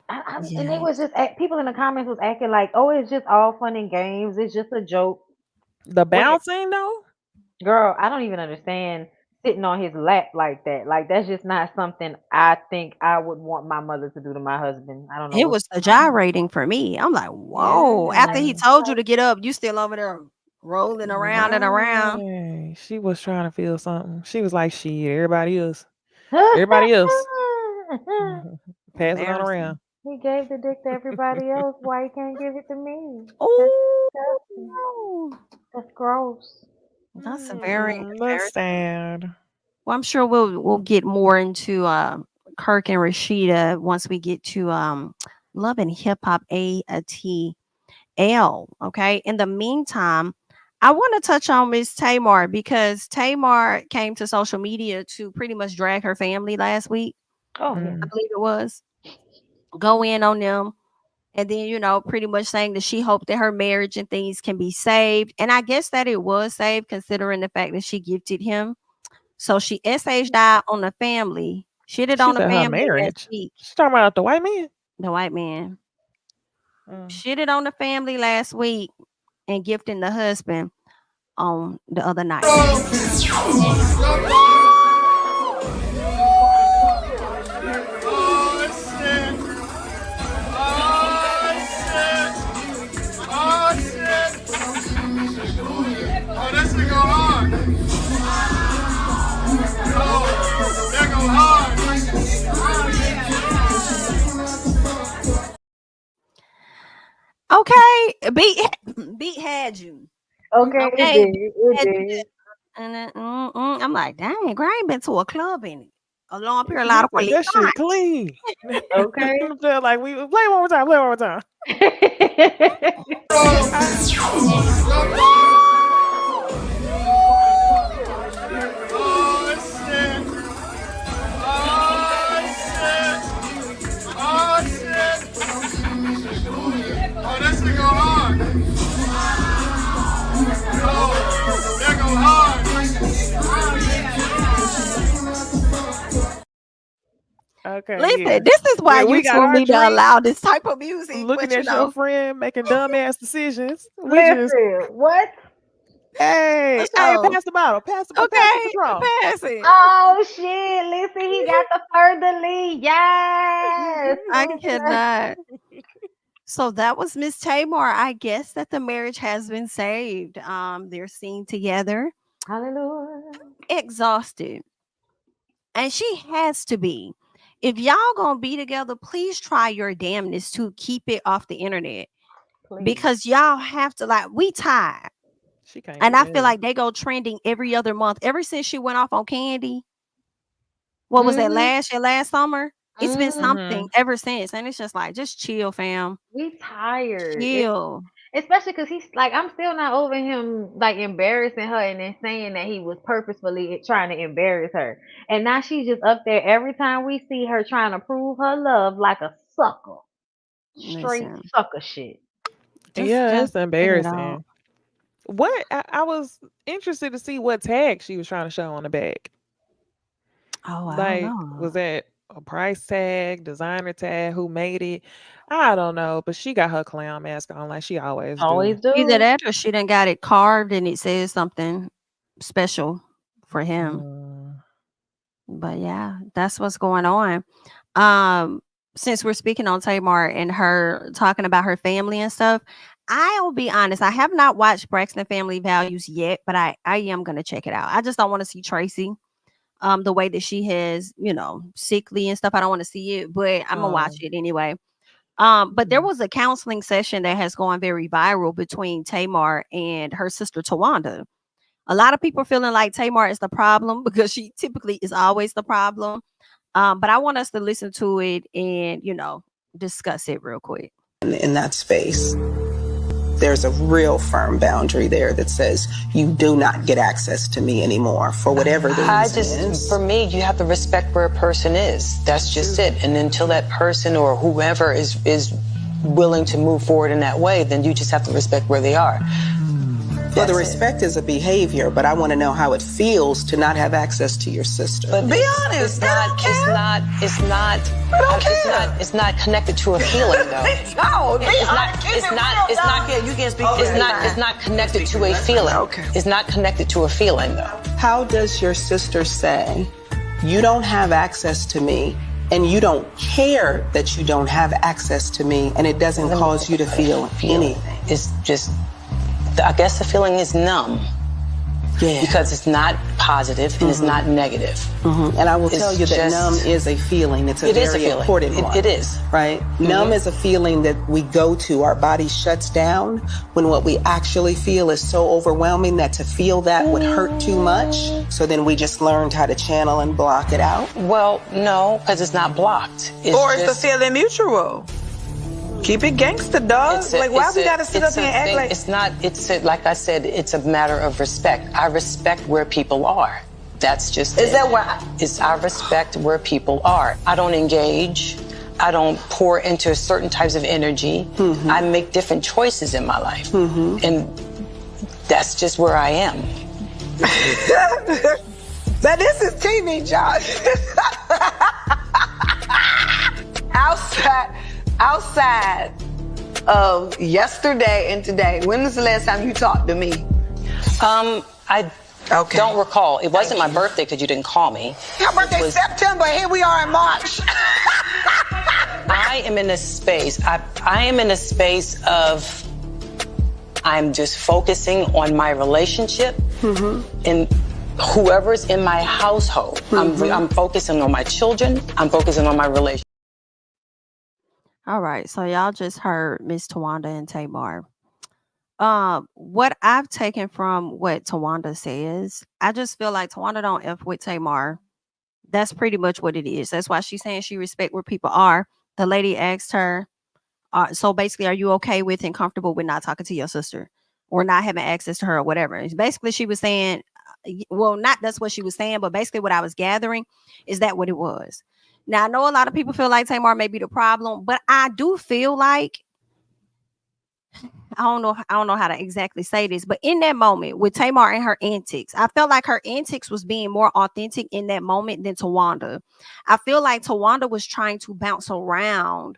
and they was Yes. just people in the comments was acting like, oh, it's just all fun and games. It's just a joke. The What? bouncing though? Girl, I don't even understand sitting on his lap like that. Like that's just not something I think I would want my mother to do to my husband. I don't know It what. was the gyrating for me. I'm like, whoa. After he Yeah. told you to get up, you still over there rolling around and around. Right. She was trying to feel something. She was like, shit, everybody else. Everybody else. Pass it on Embarrassing. around. He gave the dick to everybody else. Why he can't give it to me? That's disgusting. Oh, That's gross. that's a very That's embarrassing. sad. Well, I'm sure we'll get more into Kirk and Rashida once we get to Love and Hip Hop ATL. Okay. In the meantime, I want to touch on Miss Tamar because Tamar came to social media to pretty much drag her family last week. Oh yeah. I Mm. believe it was. Go in on them. And then, pretty much saying that she hoped that her marriage and things can be saved. And I guess that it was saved considering the fact that she gifted him. So she SH'd out on the family, shitted She on the said her family last marriage. week. She's talking about the white man. The white man Mm. shitted on the family last week and gifting the husband on the other night. Okay, beat had you. Okay, Okay, it did. It had you. did. And then, I'm like, dang, girl, I ain't been to a club in a long period He of said that shit clean. Okay. Feel like we play one more time. Play one more time. Okay. Listen, Yeah. this is why Yeah, we got YouTube our need to drink. allow this type of music. Looking But at your friend making dumbass decisions. We just Listen, what? hey, So, pass the bottle. Pass the okay, control. pass it. Oh shit! Listen, he got the further lead. Yes. I Okay. cannot. So that was Miss Tamar. I guess that the marriage has been saved. They're seen together, Hallelujah. exhausted. And she has to be. If y'all gonna be together, please try your damnness to keep it off the internet. Please. Because y'all have to, like, we tired. She can't. And do I feel that. like they go trending every other month. Ever since she went off on Candy. What was that last summer? It's been something ever since. And it's just like, just chill, fam. We tired. Chill. Especially because he's like, I'm still not over him like embarrassing her and then saying that he was purposefully trying to embarrass her. And now she's just up there every time we see her trying to prove her love like a sucker. Straight Listen. sucker shit. Yeah, just it's figure it out. embarrassing. What I was interested to see what tag she was trying to show on the back. Oh, I don't Like, know. was that a price tag, designer tag? Who made it? I don't know, but she got her clown mask on like she always Always do. do. Either that or she done got it carved and it says something special for him. Mm. But yeah, that's what's going on. Since we're speaking on Tamar and her talking about her family and stuff, I'll be honest, I have not watched Braxton Family Values yet, but I am gonna check it out. I just don't want to see Tracy the way that she has, sickly and stuff. I don't want to see it, but I'm gonna watch it anyway. But there was a counseling session that has gone very viral between Tamar and her sister Tawanda. A lot of people feeling like Tamar is the problem because she typically is always the problem. But I want us to listen to it and, discuss it real quick. In that space, there's a real firm boundary there that says you do not get access to me anymore for whatever the reason is. For me, you have to respect where a person is. That's just it. And until that person or whoever is willing to move forward in that way, then you just have to respect where they are. Well, the respect is a behavior, but I want to know how it feels to not have access to your sister. But be honest, it's not connected to a feeling though. No, It's not connected to a feeling. Okay. It's not connected to a feeling though. How does your sister say, you don't have access to me, and you don't care that you don't have access to me, and it doesn't cause you to feel anything? It's just, I guess the feeling is numb. Yeah. Because it's not positive and it's not negative. And I will tell you that numb is a feeling. It's a very important one. It is. Right? Numb is a feeling that we go to. Our body shuts down when what we actually feel is so overwhelming that to feel that would hurt too much. So then we just learned how to channel and block it out. Well, no, because it's not blocked. It's the feeling mutual. Keep it gangster, dog. Why we gotta sit up here and act like... Like I said, it's a matter of respect. I respect where people are. That's just Is that why? I respect where people are. I don't engage. I don't pour into certain types of energy. I make different choices in my life. And that's just where I am. But this is TV, Josh. Outside of yesterday and today, when was the last time you talked to me? I don't recall. It wasn't my birthday because you didn't call me. Your birthday's September. Here we are in March. I am in a space. I am in a space of I'm just focusing on my relationship and whoever's in my household. I'm focusing on my children. I'm focusing on my relationship. All right, so y'all just heard Miss Tawanda and Tamar. What I've taken from what Tawanda says, I just feel like Tawanda don't F with Tamar. That's pretty much what it is. That's why she's saying she respect where people are. The lady asked her, so basically, are you okay with and comfortable with not talking to your sister or not having access to her or whatever? It's basically, she was saying, well, not that's what she was saying, but basically what I was gathering is that what it was. Now, I know a lot of people feel like Tamar may be the problem, but I do feel like, I don't know how to exactly say this, but in that moment with Tamar and her antics, I felt like her antics was being more authentic in that moment than Tawanda. I feel like Tawanda was trying to bounce around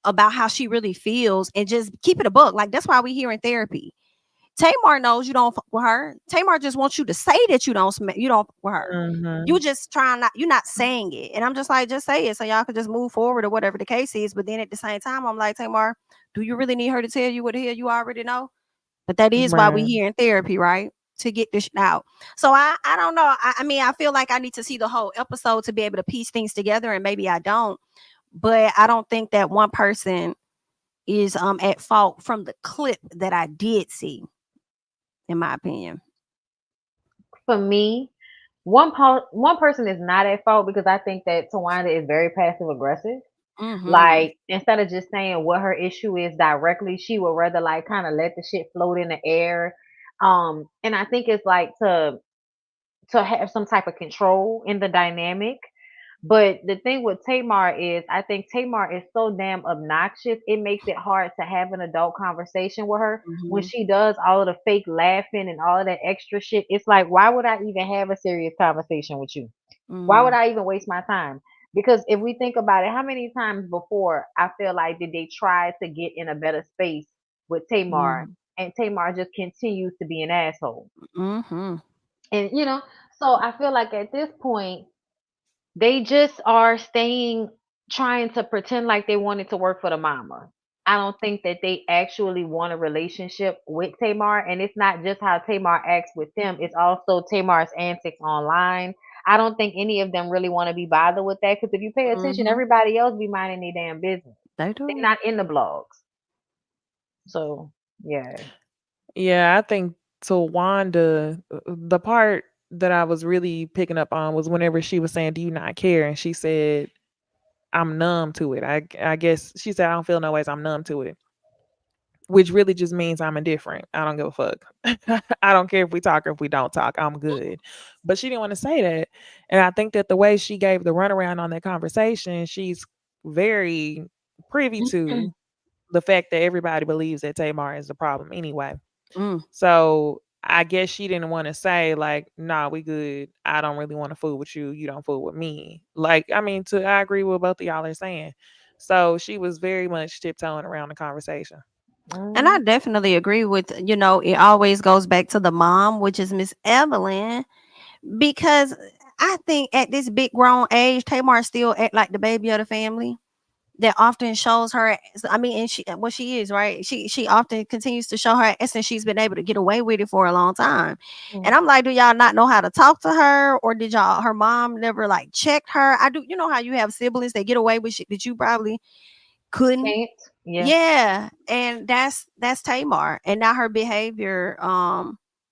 about how she really feels and just keep it a buck. Like, that's why we here in therapy. Tamar knows you don't fuck with her. Tamar just wants you to say that you don't fuck with her. You just you're not saying it. And I'm just like, just say it so y'all can just move forward or whatever the case is. But then at the same time, I'm like, Tamar, do you really need her to tell you what the hell you already know? But that is why we here in therapy, right? to get this out. So I don't know. I mean, I feel like I need to see the whole episode to be able to piece things together, and maybe I don't. But I don't think that one person is at fault from the clip that I did see, in my opinion. For me, one person is not at fault because I think that Tawanda is very passive aggressive. Like, instead of just saying what her issue is directly, she would rather like kind of let the shit float in the air. And I think it's like to have some type of control in the dynamic. But the thing with Tamar is, I think Tamar is so damn obnoxious. It makes it hard to have an adult conversation with her when she does all of the fake laughing and all of that extra shit. It's like, why would I even have a serious conversation with you? Why would I even waste my time? Because if we think about it, how many times before I feel like did they try to get in a better space with Tamar, and Tamar just continues to be an asshole. And so I feel like at this point they just are trying to pretend like they wanted to work for the mama. I don't think that they actually want a relationship with Tamar, and it's not just how Tamar acts with them, it's also Tamar's antics online. I don't think any of them really want to be bothered with that, because if you pay attention, everybody else be minding their damn business. They do. They're not in the blogs. So, yeah. Yeah, I think Tawanda, the part that I was really picking up on was whenever she was saying, "Do you not care?" And she said, "I'm numb to it." I guess she said, "I don't feel no ways. I'm numb to it," which really just means I'm indifferent. I don't give a fuck. I don't care if we talk or if we don't talk. I'm good. But she didn't want to say that. And I think that the way she gave the runaround on that conversation, she's very privy to the fact that everybody believes that Tamar is the problem anyway. So I guess she didn't want to say like, "Nah, we good. I don't really want to fool with you. You don't fool with me." Like, I mean, I agree with both of y'all are saying. So she was very much tiptoeing around the conversation. And I definitely agree with, it always goes back to the mom, which is Miss Evelyn, because I think at this big grown age, Tamar still act like the baby of the family. That often shows her, I mean, and she is, right? She often continues to show her essence. She's been able to get away with it for a long time. And I'm like, do y'all not know how to talk to her? Or did her mom never like checked her? I do, how you have siblings that get away with shit that you probably couldn't. Yeah. And that's Tamar. And now her behavior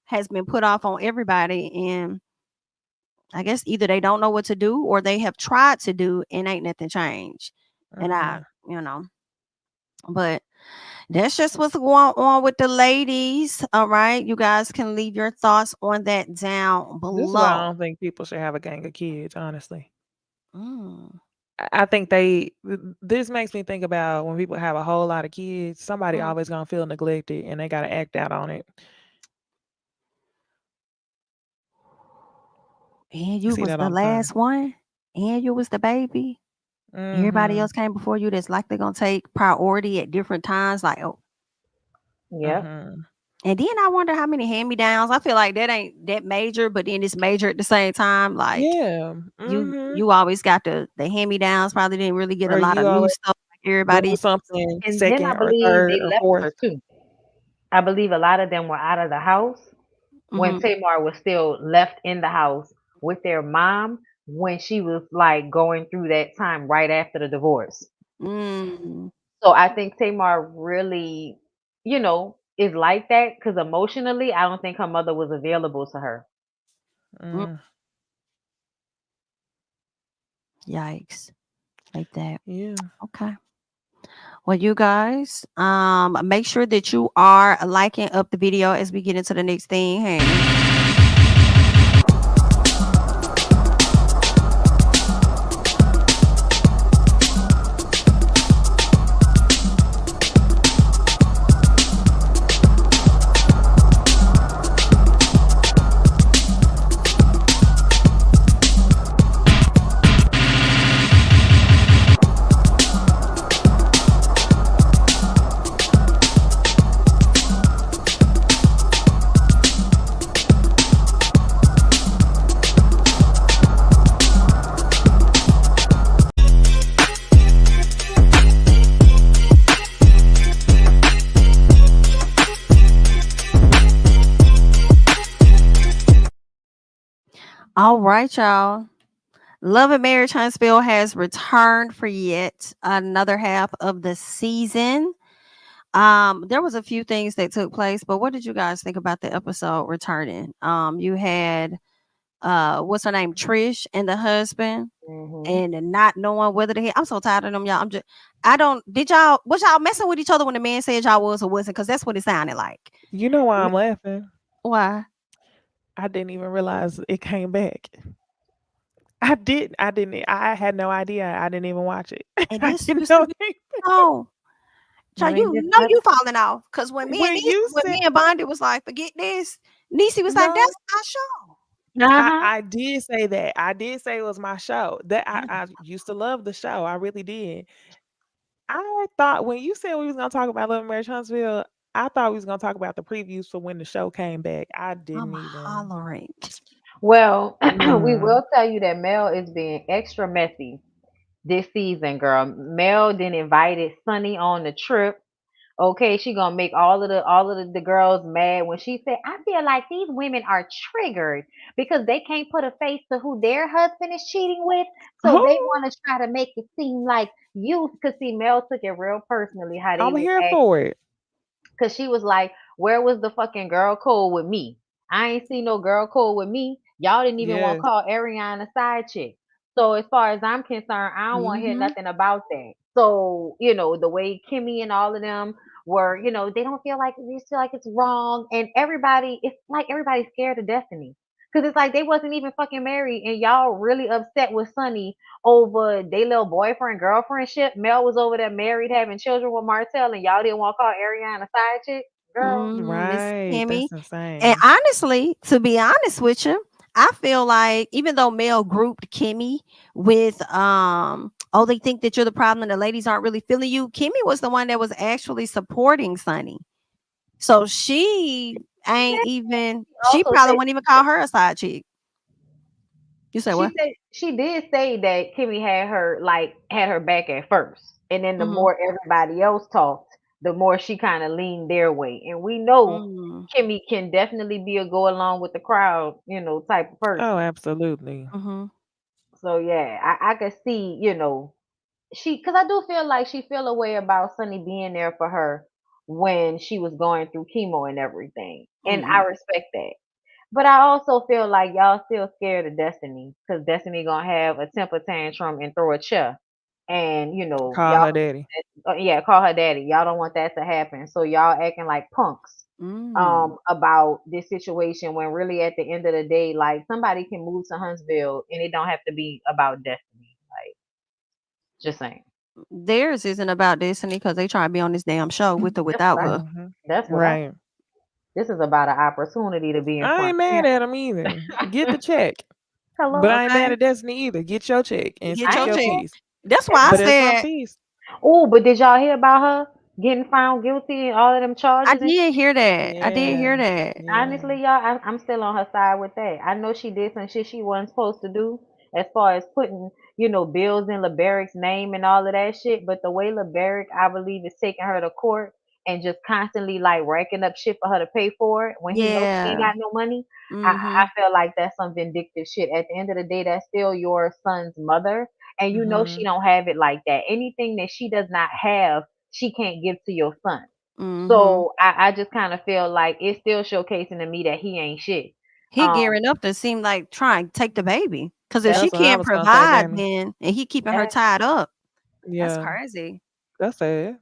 has been put off on everybody. And I guess either they don't know what to do or they have tried to do and ain't nothing changed. And but that's just what's going on with the ladies. All right. You guys can leave your thoughts on that down below. This is why I don't think people should have a gang of kids, honestly. I think this makes me think about when people have a whole lot of kids, somebody always gonna feel neglected and they gotta act out on it. And you was the last one, and you was the baby. Everybody else came before you that's likely gonna take priority at different times. Like, and then I wonder how many hand-me-downs. I feel like that ain't that major, but then it's major at the same time. Like, you always got the hand-me-downs. Probably didn't really get a lot of new stuff like everybody. Something and second then I or believe third they or left fourth. her too. I believe a lot of them were out of the house when Tamar was still left in the house with their mom when she was like going through that time right after the divorce. So I think Tamar really, is like that because emotionally, I don't think her mother was available to her. Yikes. Like that. Yeah. Okay. Well, you guys, make sure that you are liking up the video as we get into the next thing. Hey. All right, y'all. Love and Marriage Huntsville has returned for yet another half of the season. There was a few things that took place, but what did you guys think about the episode returning? You had what's her name, Trish and the husband, Mm-hmm. and not knowing whether to hit. I'm so tired of them, y'all. I don't. Did y'all? Was y'all messing with each other when the man said y'all was or wasn't? Because that's what it sounded like. You know why I'm laughing? Why? I didn't even realize it came back. I didn't. I had no idea. I didn't even watch it. And I this didn't used to know. be oh. You Child, ain't you just know never. you falling off. Cause when When you said me and Bondi was like, forget this, Niecy was like, no, that's my show. Uh-huh. I did say that. I did say it was my show. That I used to love the show. I really did. I thought when you said we was gonna talk about Love and Marriage Huntsville, I thought we was gonna talk about the previews for when the show came back. I didn't I'm even. hollering. Well, we Mm. will tell you that Mel is being extra messy this season, girl. Mel then invited Sunny on the trip. Okay, she gonna make all of the girls mad when she said, I feel like these women are triggered because they can't put a face to who their husband is cheating with. So Who? they want to try to make it seem like you, because see, Mel took it real personally how they I'm was here acting. for it. Cause she was like, where was the fucking girl code with me? I ain't see no girl code with me. Y'all didn't even want to Yes. call Ariana a side chick. So as far as I'm concerned, I don't want to hear Mm-hmm. nothing about that. So, the way Kimmy and all of them were, they don't feel like they feel like it's wrong. And it's like everybody's scared of Destiny. Cause it's like they wasn't even fucking married and y'all really upset with Sunny over their little boyfriend girlfriend shit. Mel was over there married, having children with Martell, and y'all didn't want to call Ariana a side chick, girl. Miss Right. Kimmy. That's And insane. honestly, to be honest with you, I feel like even though Mel grouped Kimmy with oh, they think that you're the problem and the ladies aren't really feeling you. Kimmy was the one that was actually supporting Sunny. So she ain't even she Also probably said wouldn't even call her a side chick. You say what? she did say that Kimmy had her back at first, and then the Mm-hmm. more everybody else talked, the more she kind of leaned their way. And we know Mm-hmm. Kimmy can definitely be a go along with the crowd, type of Oh, person. absolutely. Mm-hmm. So yeah, I could see, because I do feel like she feel a way about Sunny being there for her when she was going through chemo and everything, and I Mm-hmm. respect that. But I also feel like y'all still scared of Destiny because Destiny gonna have a temper tantrum and throw a chair, and Call y'all, her daddy. yeah, call her daddy. Y'all don't want that to happen, so y'all acting like punks Mm. about this situation when really at the end of the day, like somebody can move to Huntsville and it don't have to be about Destiny. Like, just saying. Theirs isn't about Destiny because they try to be on this damn show with or That's without what I. her. Hmm. That's what I. Right. This is about an opportunity to be in I front ain't of mad at him either. Get the check. But Hello. I ain't mad Okay. at Destiny either. Get your check and Get speak I your your ain't check. mad piece. That's at why I But at that. some said piece. Oh, but did y'all hear about her getting found guilty and all of them I charges and did hear that. I did Yeah. hear that. Yeah. honestly, y'all, I'm still on her side with that. I know she did some shit she wasn't supposed to do as far as putting, bills in LeBarrick's name and all of that shit. But the way LeBarrick, I believe, is taking her to court and just constantly like racking up shit for her to pay for it when he knows she ain't Yeah. got no money. I Mm-hmm. feel like that's some vindictive shit. At the end of the day, that's still your son's mother. And you know she Hmm. don't have it like that. Anything that she does not have, she can't give to your son. Mm-hmm. So I just kind of feel like it's still showcasing to me that he ain't shit. He Um, gearing up to seem like trying to take the baby. Because if that's she That's what I can't was gonna say, provide, Jamie. then and he keeping her that tied up, that's Yeah. crazy. That's sad.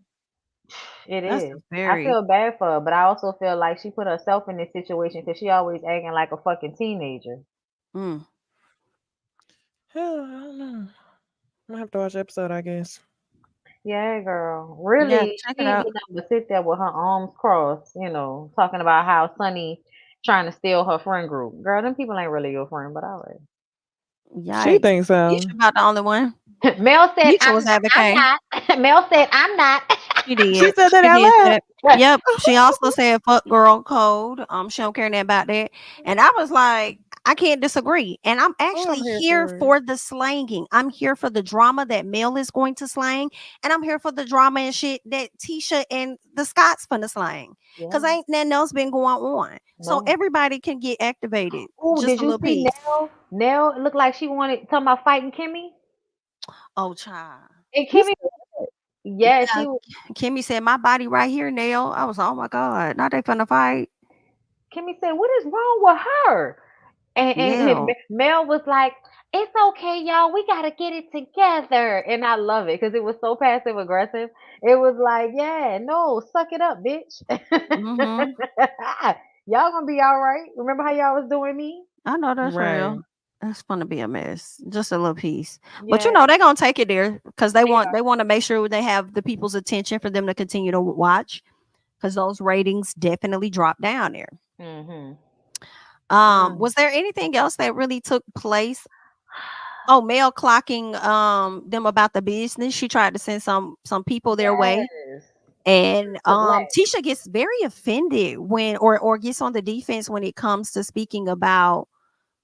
it That's is. I very feel bad for her, but I also feel like she put herself in this situation because she always acting like a fucking teenager. mm. Hell, I don't know. I'm gonna have to watch the episode, I guess. Yeah, girl. Yeah, Really, check she it ain't out. do nothing but sit there with her arms crossed, talking about how Sunny trying to steal her friend group. Girl, them people ain't really your friend, but all right. She Yikes. thinks so. Nisha about the only one. Mel said, Nisha was I'm advocating. not. Mel said, I'm not. She She did. said that She out did loud. that. Yep. She also said fuck girl code. She don't care nothing about that. And I was like, I can't disagree. And I'm actually here here for for the slanging. I'm here for the drama that Mel is going to slang. And I'm here for the drama and shit that Tisha and the Scots finna slang. Because Yeah. ain't nothing else been going on. So No. everybody can get activated. Oh, Just did a you little see piece. Nell? Nell looked like she wanted talking about fighting Kimmy. Oh, child. And You Kimmy, yeah, Yeah, she was. Kimmy said, my body right here, Nail. I was, oh my God. Now they finna fight. Kimmy said, "What is wrong with her?" And Nail. Mel was like, "It's okay, y'all. We gotta get it together." And I love it because it was so passive aggressive. It was like, "Yeah, no, suck it up, bitch. Mm-hmm. Y'all gonna be all right. Remember how y'all was doing me? I know that's right. real. That's gonna be a mess. Just a little piece. But Yeah, they're gonna take it there because they they want to make sure they have the people's attention for them to continue to watch because those ratings definitely drop down there. are. Mm. Was there anything else that really took place? Oh, Mel clocking them about the business. She tried to send some people their way. Yes, And the black. Tisha gets very offended when or gets on the defense when it comes to speaking about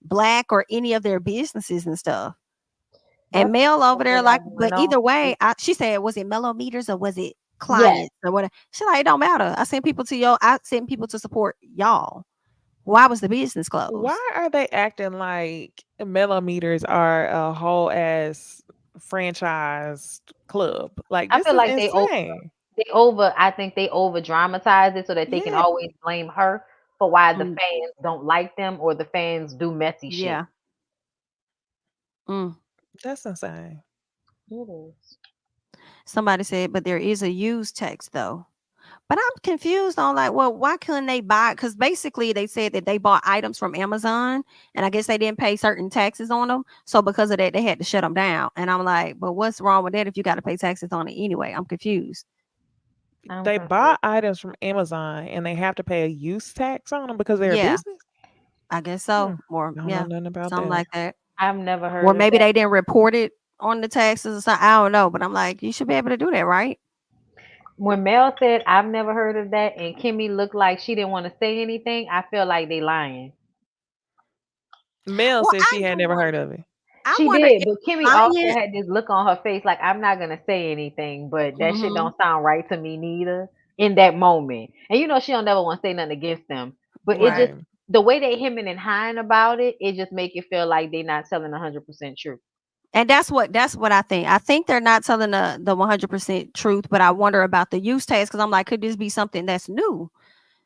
black or any of their businesses and stuff. And That's Mel over what they there, got like, going but on. either way, she said, was it millimeters or was it Yes, clients or whatever? She's like, it don't matter. I sent people to support y'all. Why was the business closed? Why are they acting like millimeters are a whole ass franchise club? Like I this feel is like insane. I think they over dramatize it so that they can Yeah, always blame her for why the Mm, fans don't like them or the fans do messy shit. yeah. Mm. that's insane. It is. Somebody said, but there is a used text though. But I'm confused on like, well, why couldn't they buy? Because basically they said that they bought items from Amazon, and I guess they didn't pay certain taxes on them. So because of that, they had to shut them down. And I'm like, but what's wrong with that if you got to pay taxes on it anyway? I'm confused. I'm They confused. buy items from Amazon and they have to pay a use tax on them because they're a Yeah, business. I guess Hmm. so. Or I don't know yeah, nothing about something that. like that. I've never Or heard of maybe that. they didn't report it on the taxes or something. I don't know. But I'm like, you should be able to do that, right? When Mel said I've never heard of that and Kimmy looked like she didn't want to say anything, I feel like they lying. Mel Well, said I she had do never heard wonder. of it. I She wonder did, if but Kimmy also lying. had this look on her face like I'm not gonna say anything, but that shit Hmm. don't sound right to me neither in that moment. And you know she don't never want to say nothing against them, but it just Right. Right. the way they hemming and hawing about it, it just make it feel like they not telling 100% truth. And that's what I think. I think they're not telling the 100% truth, but I wonder about the use tax because I'm like, could this be something that's new?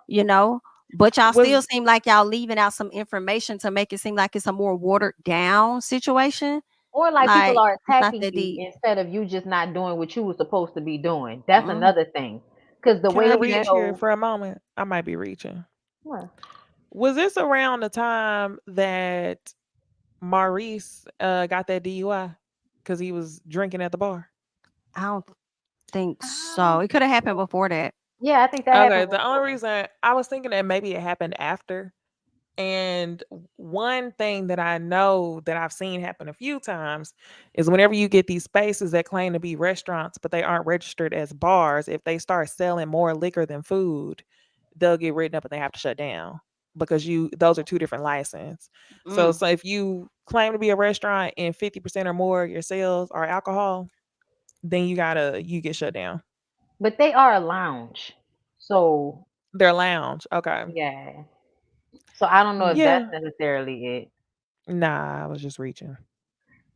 You know, but y'all Was still seem like y'all leaving out some information to make it seem like it's a more watered down situation. Or like people Like are it's not attacking that you deep. instead of you just not doing what you were supposed to be doing. That's Mm, another thing. Because the can way I could be we reach that. here know, for a moment? I might be reaching. well, Was this around the time that Maurice got that DUI because he was drinking at the bar? I don't think I so. don't It could have happened know. before that. Yeah, I think that Okay, happened the only before. reason I was thinking that maybe it happened after. And one thing that I know that I've seen happen a few times is whenever you get these spaces that claim to be restaurants, but they aren't registered as bars, if they start selling more liquor than food, they'll get written up and they have to shut down because those are two different licenses. So Mm. so if you claim to be a restaurant and 50% or more of your sales are alcohol, then you get shut down. But they are a lounge. So, They're lounge. Okay. yeah. So I don't know if that's Yeah. necessarily it. Nah, I was just reaching.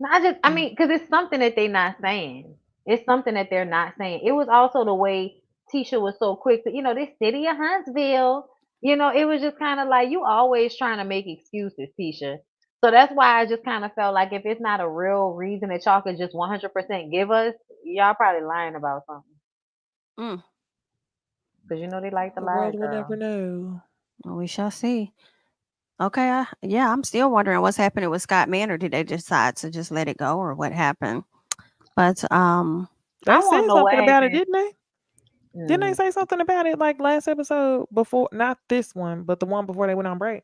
No, I mean, because it's something that they're not saying. It's something that they're not saying. It was also the way Tisha was so quick to, this city of Huntsville. It was just kind of like you always trying to make excuses, Tisha. So that's why I just kind of felt like if it's not a real reason that y'all could just 100% give us, y'all probably lying about something. Mm. Because they like to The lie, world will never girl. know. Well, we shall see. Okay. Yeah, I'm still wondering what's happening with Scott Manor. Did they decide to just let it go or what happened? But I They want to said know what something about it, happened. didn't they? Didn't they Mm, say something about it like last episode before? Not this one, but the one before they went on break.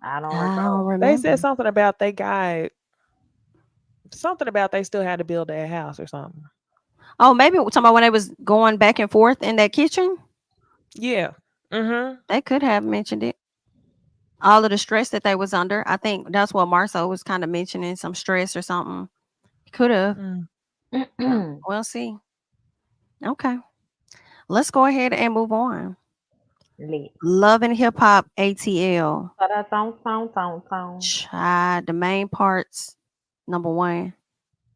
I don't I don't recall. They said remember. something about they got something about they still had to build their house or something. Oh, maybe we're talking about when they was going back and forth in that kitchen. Yeah. Mm-hmm. They could have mentioned it. all of the stress that they was under. I think that's what Marcel was kind of mentioning, some stress or something. Could have. We'll see. Okay. Let's go ahead and move on. Lit. Love and Hip Hop ATL. Ta-da-thong. Child, the main parts. Number one,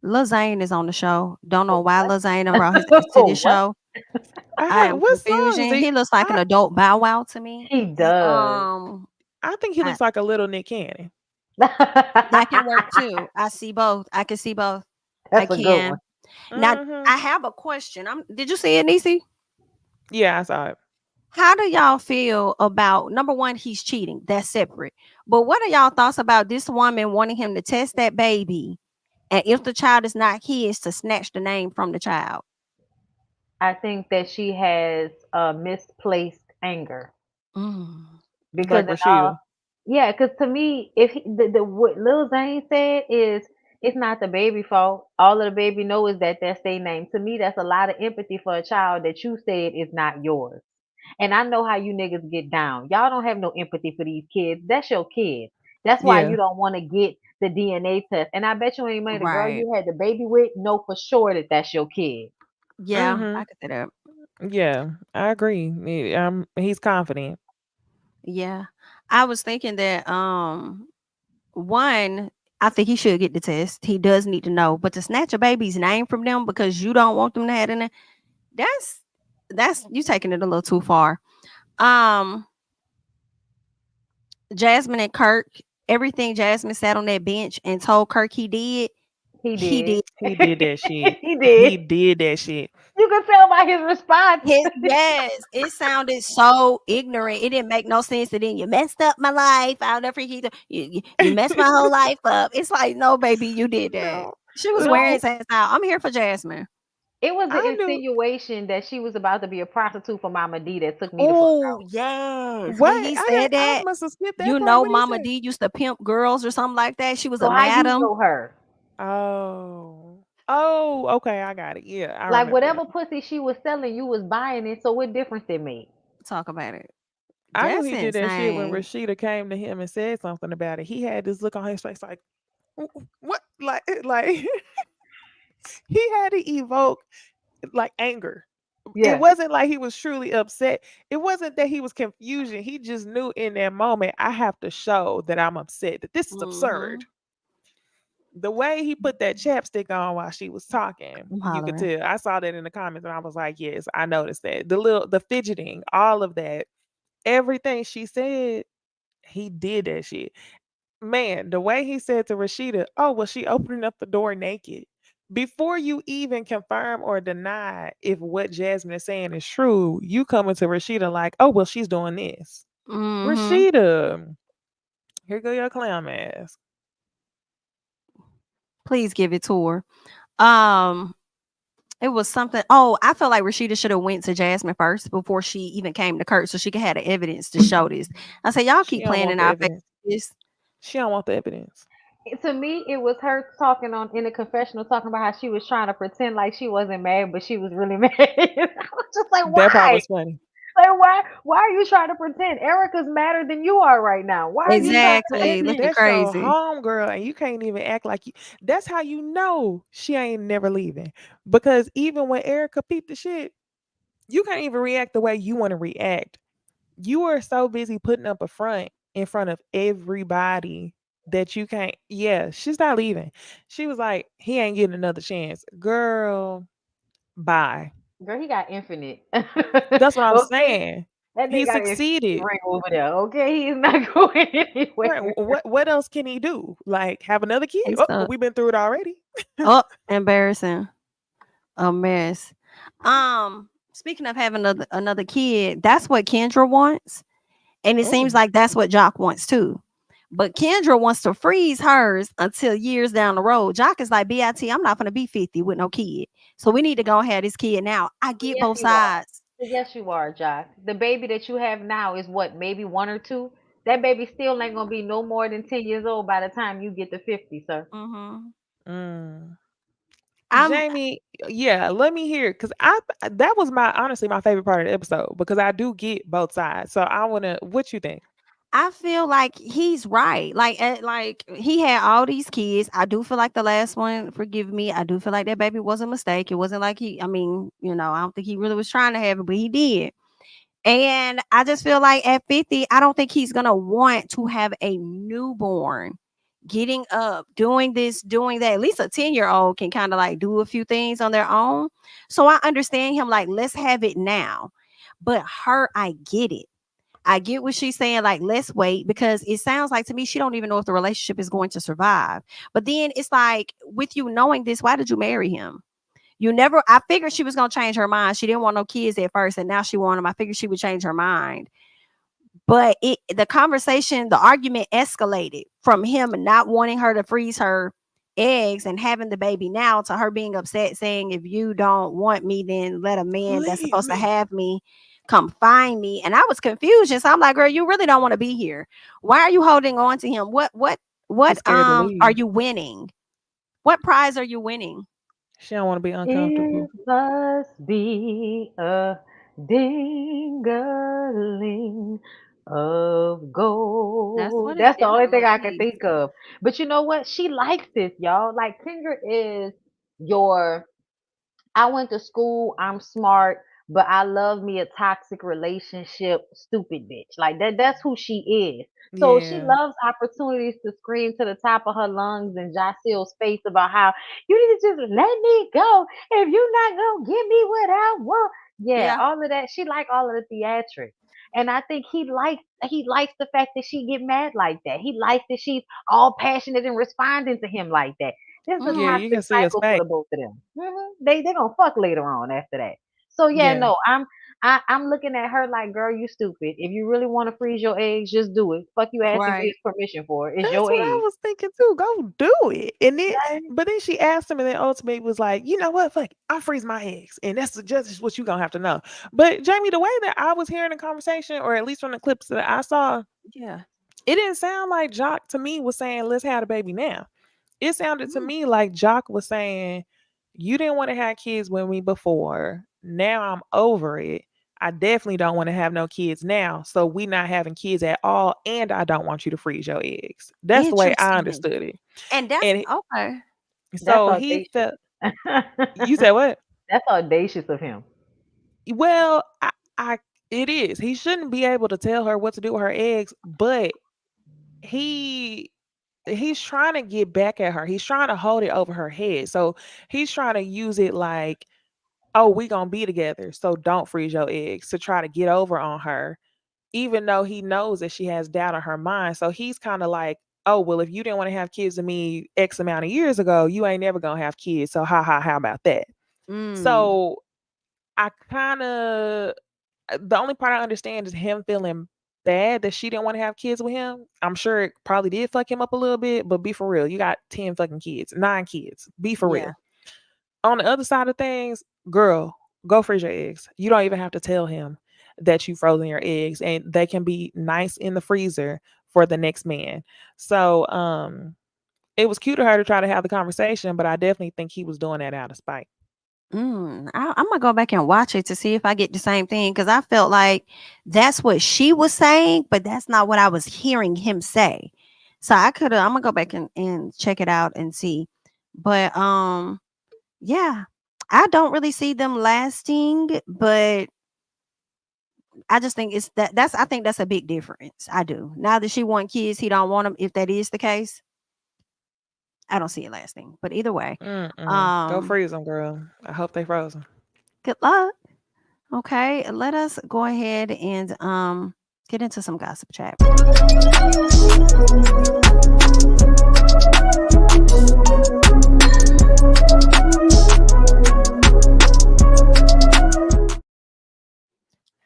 Lil Zane is on the show. Don't know why Lil Zane done brought his ass to this What? show. I am What songs? confusion. He looks like an adult Bow Wow to me. He does. I think he looks like a little Nick Cannon. That can work too. I see both. I can see both. That's I a good can. one. Now I have a question. Did you see it, Niecy? Yeah, I saw it. How do y'all feel about number one, he's cheating? That's separate. But what are y'all thoughts about this woman wanting him to test that baby? And if the child is not his, to snatch the name from the child? I think that she has misplaced anger because Like Rashida. yeah, because to me, if what Lil Zane said is it's not the baby fault. All of the baby know is that that's their name. To me, that's a lot of empathy for a child that you said is not yours. And I know how you niggas get down. Y'all don't have no empathy for these kids. That's your kid. That's why Yeah. you don't want to get the DNA test. And I bet you ain't money. The girl Right. you had the baby with know for sure that that's your kid. Yeah, Mhm. I could say that. Yeah, I agree. He's confident. Yeah. I was thinking that one, I think he should get the test. He does need to know. But to snatch a baby's name from them because you don't want them to have it in it, that's you taking it a little too far. Jasmine and Kirk, everything Jasmine sat on that bench and told Kirk he did. He He did. He did that shit. He did. He did that shit. You can tell by his response. Yes, it sounded so ignorant. It didn't make no sense. And then you messed up my life. I'll never forget you messed my whole life up. It's like, no, baby, you did that. No. She was No. wearing his ass out. I'm here for Jasmine. It was the I knew. insinuation that she was about to be a prostitute for Mama D that took me the fuck Oh, out. yes. What? When he I said that, must have skipped that you part. know, What did he Mama say? D used to pimp girls or something like that. She was So a how you madam. know her? Oh, okay, I got it. Yeah, I Like remember whatever that. pussy she was selling, you was buying it. So what difference it made? Talk about it. I knew That's he did that shit when insane. Rashida came to him and said something about it. He had this look on his face like, what? Like he had to evoke like anger. Yeah. It wasn't like he was truly upset. It wasn't that he was confusion. He just knew in that moment, I have to show that I'm upset, that this is absurd. The way he put that chapstick on while she was talking, I'm you could hollering. tell. I saw that in the comments and I was like, yes, I noticed that. The fidgeting, all of that, everything she said, he did that shit. Man, the way he said to Rashida, oh, well, she opening up the door naked. Before you even confirm or deny if what Jasmine is saying is true, you coming to Rashida like, oh, well, she's doing this. Rashida, here go your clown mask. Please give it to her. It was something. Oh, I felt like Rashida should have went to Jasmine first before she even came to Kurt, so she could have the evidence to show this. I said, y'all She keep don't playing want in the our evidence. faces. She don't want the evidence. To me, it was her talking in the confessional, talking about how she was trying to pretend like she wasn't mad, but she was really mad. I was just like, That part why? was funny. Like, why are you trying to pretend? Erica's madder than you are right now. Why are you trying to Exactly, pretend? looking That's your crazy. home girl, and you can't even act like you. That's how you know she ain't never leaving. Because even when Erica peeped the shit, you can't even react the way you want to react. You are so busy putting up a front in front of everybody that you can't. Yeah, she's not leaving. She was like, he ain't getting another chance. Girl, bye. Girl, he got infinite. That's what I'm Okay, saying. that He nigga got an infinite succeeded. ring over there. Okay, he's not going Right. anywhere. What else can he do? Like have another kid? It's Oh, we've been through it already. embarrassing, a mess. Speaking of having another kid, that's what Kendra wants, and it seems Oh, like that's what Jock wants too. But Kendra wants to freeze hers until years down the road. Jock is like, BIT, I'm not going to be 50 with no kid. So we need to go ahead this kid now. I get Yes, both you are. sides. Yes, you are, Jock. The baby that you have now is what, maybe 1 or 2? That baby still ain't gonna be no more than 10 years old by the time you get to 50, sir. mm. I'm Jami, yeah, let me hear because that was honestly my favorite part of the episode because I do get both sides. So I wanna what you think? I feel like he's right. Like he had all these kids. I do feel like the last one, forgive me, I do feel like that baby was a mistake. It wasn't like I mean, I don't think he really was trying to have it, but he did. And I just feel like at 50, I don't think he's going to want to have a newborn getting up, doing this, doing that. At least a 10-year-old can kind of like do a few things on their own. So I understand him like, let's have it now. But her, I get it. I get what she's saying, like, let's wait, because it sounds like to me she don't even know if the relationship is going to survive. But then it's like, with you knowing this, why did you marry him? I figured she was going to change her mind. She didn't want no kids at first, and now she want them. I figured she would change her mind. But the argument escalated from him not wanting her to freeze her eggs and having the baby now to her being upset, saying, if you don't want me, then let a man that's supposed to have me come find me. And I was confused. So I'm like, girl, you really don't want to be here. Why are you holding on to him? What are you winning? What prize are you winning? She don't want to be uncomfortable. It must be a ding-a-ling of gold. That's the only thing I can think of. But you know what? She likes this, y'all. Like, Kendra is your I went to school, I'm smart, but I love me a toxic relationship, stupid bitch. Like that's who she is. So she Yeah. loves opportunities to scream to the top of her lungs in Jocelyn's face about how you need to just let me go if you're not gonna give me what I want. Yeah, all of that. She like all of the theatrics. And I think he likes the fact that she get mad like that. He likes that she's all passionate and responding to him like that. This is a Yeah, you toxic can see his cycle for face. the both of them. They gonna fuck later on after that. So yeah, Yeah. no, I'm looking at her like, girl, you stupid. If you really want to freeze your eggs, just do it. Fuck you asking for his permission for it. It's That's your what I egg. was thinking too. Go do it. And then, Right? but then she asked him, and then ultimately was like, you know what? Fuck, I'll freeze my eggs. And that's just what you gonna have to know. But Jamie, the way that I was hearing the conversation, or at least from the clips that I saw, it didn't sound like Jock to me was saying, let's have a baby now. It sounded to me like Jock was saying, you didn't want to have kids with me before. Now I'm over it. I definitely don't want to have no kids now. So we not having kids at all. And I don't want you to freeze your eggs. That's the way I Interesting. understood it. And that's And okay. That's so he audacious. felt, you said what? That's audacious of him. Well, I it is. He shouldn't be able to tell her what to do with her eggs, but he's trying to get back at her. He's trying to hold it over her head. So he's trying to use it like, oh, we gonna be together, so don't freeze your eggs, to try to get over on her, even though he knows that she has doubt in her mind. So he's kind of like, oh, well, if you didn't want to have kids with me X amount of years ago, you ain't never gonna have kids. So how about that? So I kind of, the only part I understand is him feeling bad that she didn't want to have kids with him. I'm sure it probably did fuck him up a little bit, but be for real. You got 10 fucking kids, 9 kids. Be for real. On the other side of things, girl, go freeze your eggs. You don't even have to tell him that you frozen your eggs, and they can be nice in the freezer for the next man. So it was cute of her to try to have the conversation, but I definitely think he was doing that out of spite. I'm gonna go back and watch it to see if I get the same thing, because I felt like that's what she was saying, but that's not what I was hearing him say. So I'm gonna go back and check it out and see. But yeah, I don't really see them lasting, but I just think I think that's a big difference. I do. Now that she want kids, he don't want them. If that is the case, I don't see it lasting. But either way, Go freeze them, girl. I hope they frozen. good luck. Okay, let us go ahead and get into some gossip chat.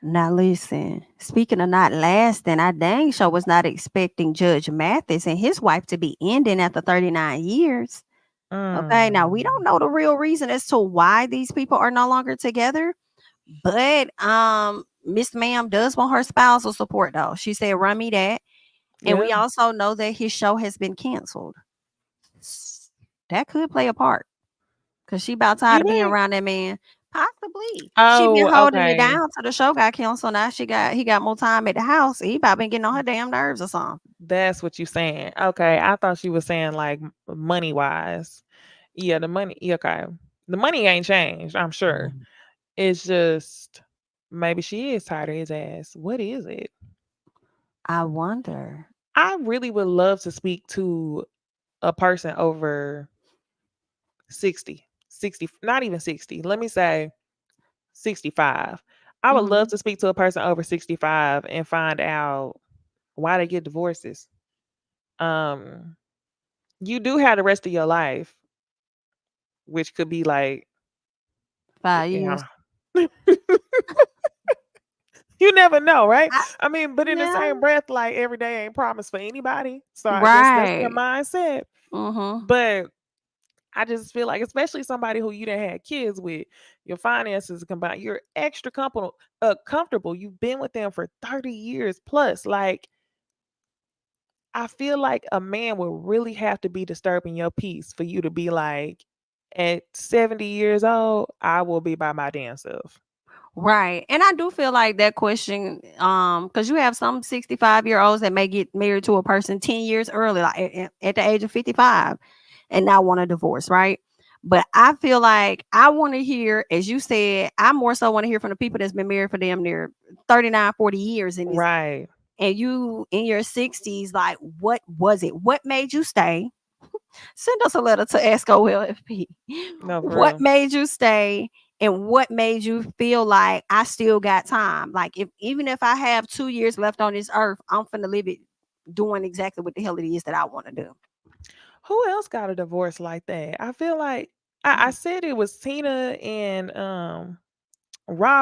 Now listen, speaking of not lasting, I dang sure was not expecting Judge Mathis and his wife to be ending after 39 years. Okay, now we don't know the real reason as to why these people are no longer together, but Miss Ma'am does want her spousal support though. She said, run me that. And we also know that his show has been canceled. That could play a part, because she about tired of being around that man. Possibly. She been Oh, holding it okay. down till the show got canceled. Now he got more time at the house. He probably been getting on her damn nerves or something. That's what you saying. Okay. I thought she was saying like money wise. Yeah, the money. Yeah, okay. The money ain't changed, I'm sure. It's just maybe she is tired of his ass. What is it? I wonder. I really would love to speak to a person over 60, 60, not even 60. Let me say 65. I would love Mhm. to speak to a person over 65 and find out why they get divorces. Um, you do have the rest of your life, which could be like, 5 years. yeah. You never know, right? I, I mean, but in the yeah. same breath, like every day ain't promised for anybody. So I guess that's their Right. mindset. Mhm. But I just feel like, especially somebody who you done had kids with, your finances combined, you're extra comfortable. You've been with them for 30 years plus. Like, I feel like a man would really have to be disturbing your peace for you to be like, at 70 years old, I will be by my damn self. Right. And I do feel like that question, because you have some 65-year-olds that may get married to a person 10 years early, like at the age of 55, and now want a divorce, right? But I feel like I want to hear, as you said, I more so want to hear from the people that's been married for damn near 39, 40 years in this, Right. and you in your 60s, like, what was it? What made you stay? Send us a letter to AskOLFP. No, for What real. made you stay? And what made you feel like I still got time? Like, if even if I have 2 years left on this earth, I'm finna live it doing exactly what the hell it is that I want to do. Who else got a divorce like that? I feel like I Mm. said it was Tina and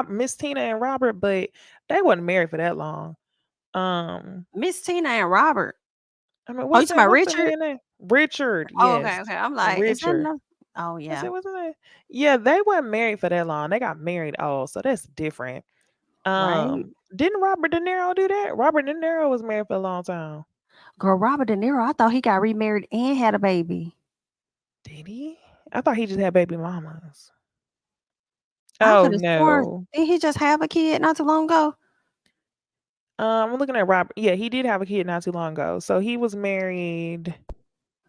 Miss Tina and Robert, but they wasn't married for that long. Um, Miss Tina and Robert. I mean, Oh, you talking about what's the Richard? man name? Richard, Oh, yes. okay, okay. I'm like, is that Richard. enough? Oh, I yeah. said, wasn't it? Yeah, they weren't married for that long. They got married old, so that's different. Right. Didn't Robert De Niro do that? Robert De Niro was married for a long time. Girl, Robert De Niro, I thought he got remarried and had a baby. Did he? I thought he just had baby mamas. I Oh could have sworn, no. did he just have a kid not too long ago? I'm looking at Robert. Yeah, he did have a kid not too long ago. So he was married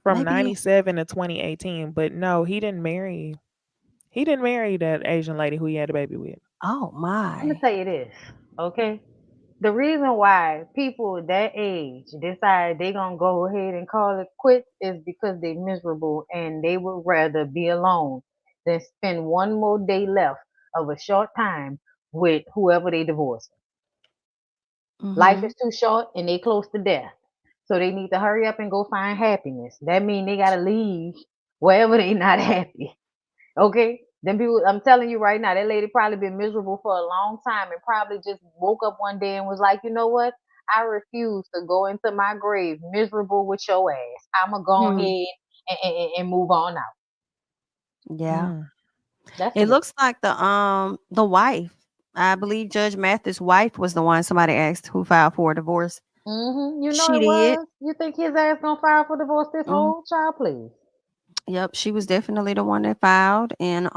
from Maybe. 97 to 2018. But no, he didn't marry. He didn't marry that Asian lady who he had a baby with. Oh I'm gonna my. tell you this, okay? The reason why people that age decide they gonna go ahead and call it quits is because they miserable and they would rather be alone than spend one more day left of a short time with whoever they divorce. Life Mm-hmm. is too short and they close to death. So they need to hurry up and go find happiness. That means they gotta leave wherever they not happy. Okay? Them people, I'm telling you right now, that lady probably been miserable for a long time and probably just woke up one day and was like, you know what? I refuse to go into my grave miserable with your ass. I'ma go Hmm. ahead and move on out. Yeah. Mm. That's It what it looks like the wife. I believe Judge Mathis' wife was the one somebody asked who filed for a divorce. You know She it did. was. You think his ass gonna file for divorce this Mm, whole child, please? yep, she was definitely the one that filed, and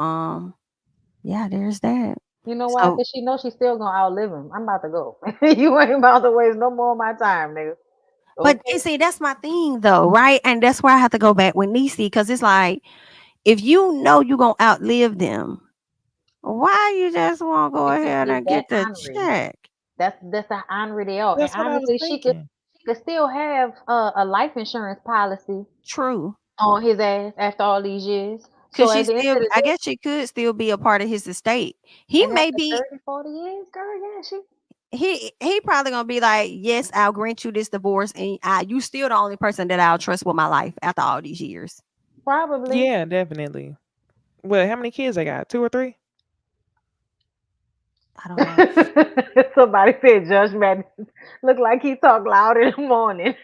yeah, there's that. You know why? So, Cause she knows she's still gonna outlive him. I'm about to go. You ain't about to waste no more of my time, nigga. but Okay. you see, that's my thing though, right? And that's where I have to go back with Niecy, because it's like, if you know you're gonna outlive them, why you just won't go Because ahead they and that get the honorary. check? That's how honorary they are. And That's what I was honestly, thinking. she could still have a life insurance policy True. on his ass after all these years. So Cause at she the end still, of the I day, guess she could still be a part of his estate. He and may after be 30, 40 years, girl, yeah, she he probably gonna be like, yes, I'll grant you this divorce, and you still the only person that I'll trust with my life after all these years. probably. Yeah, definitely. Well, how many kids they got? 2 or 3? I don't know. Somebody said Judge Madden look like he talk loud in the morning.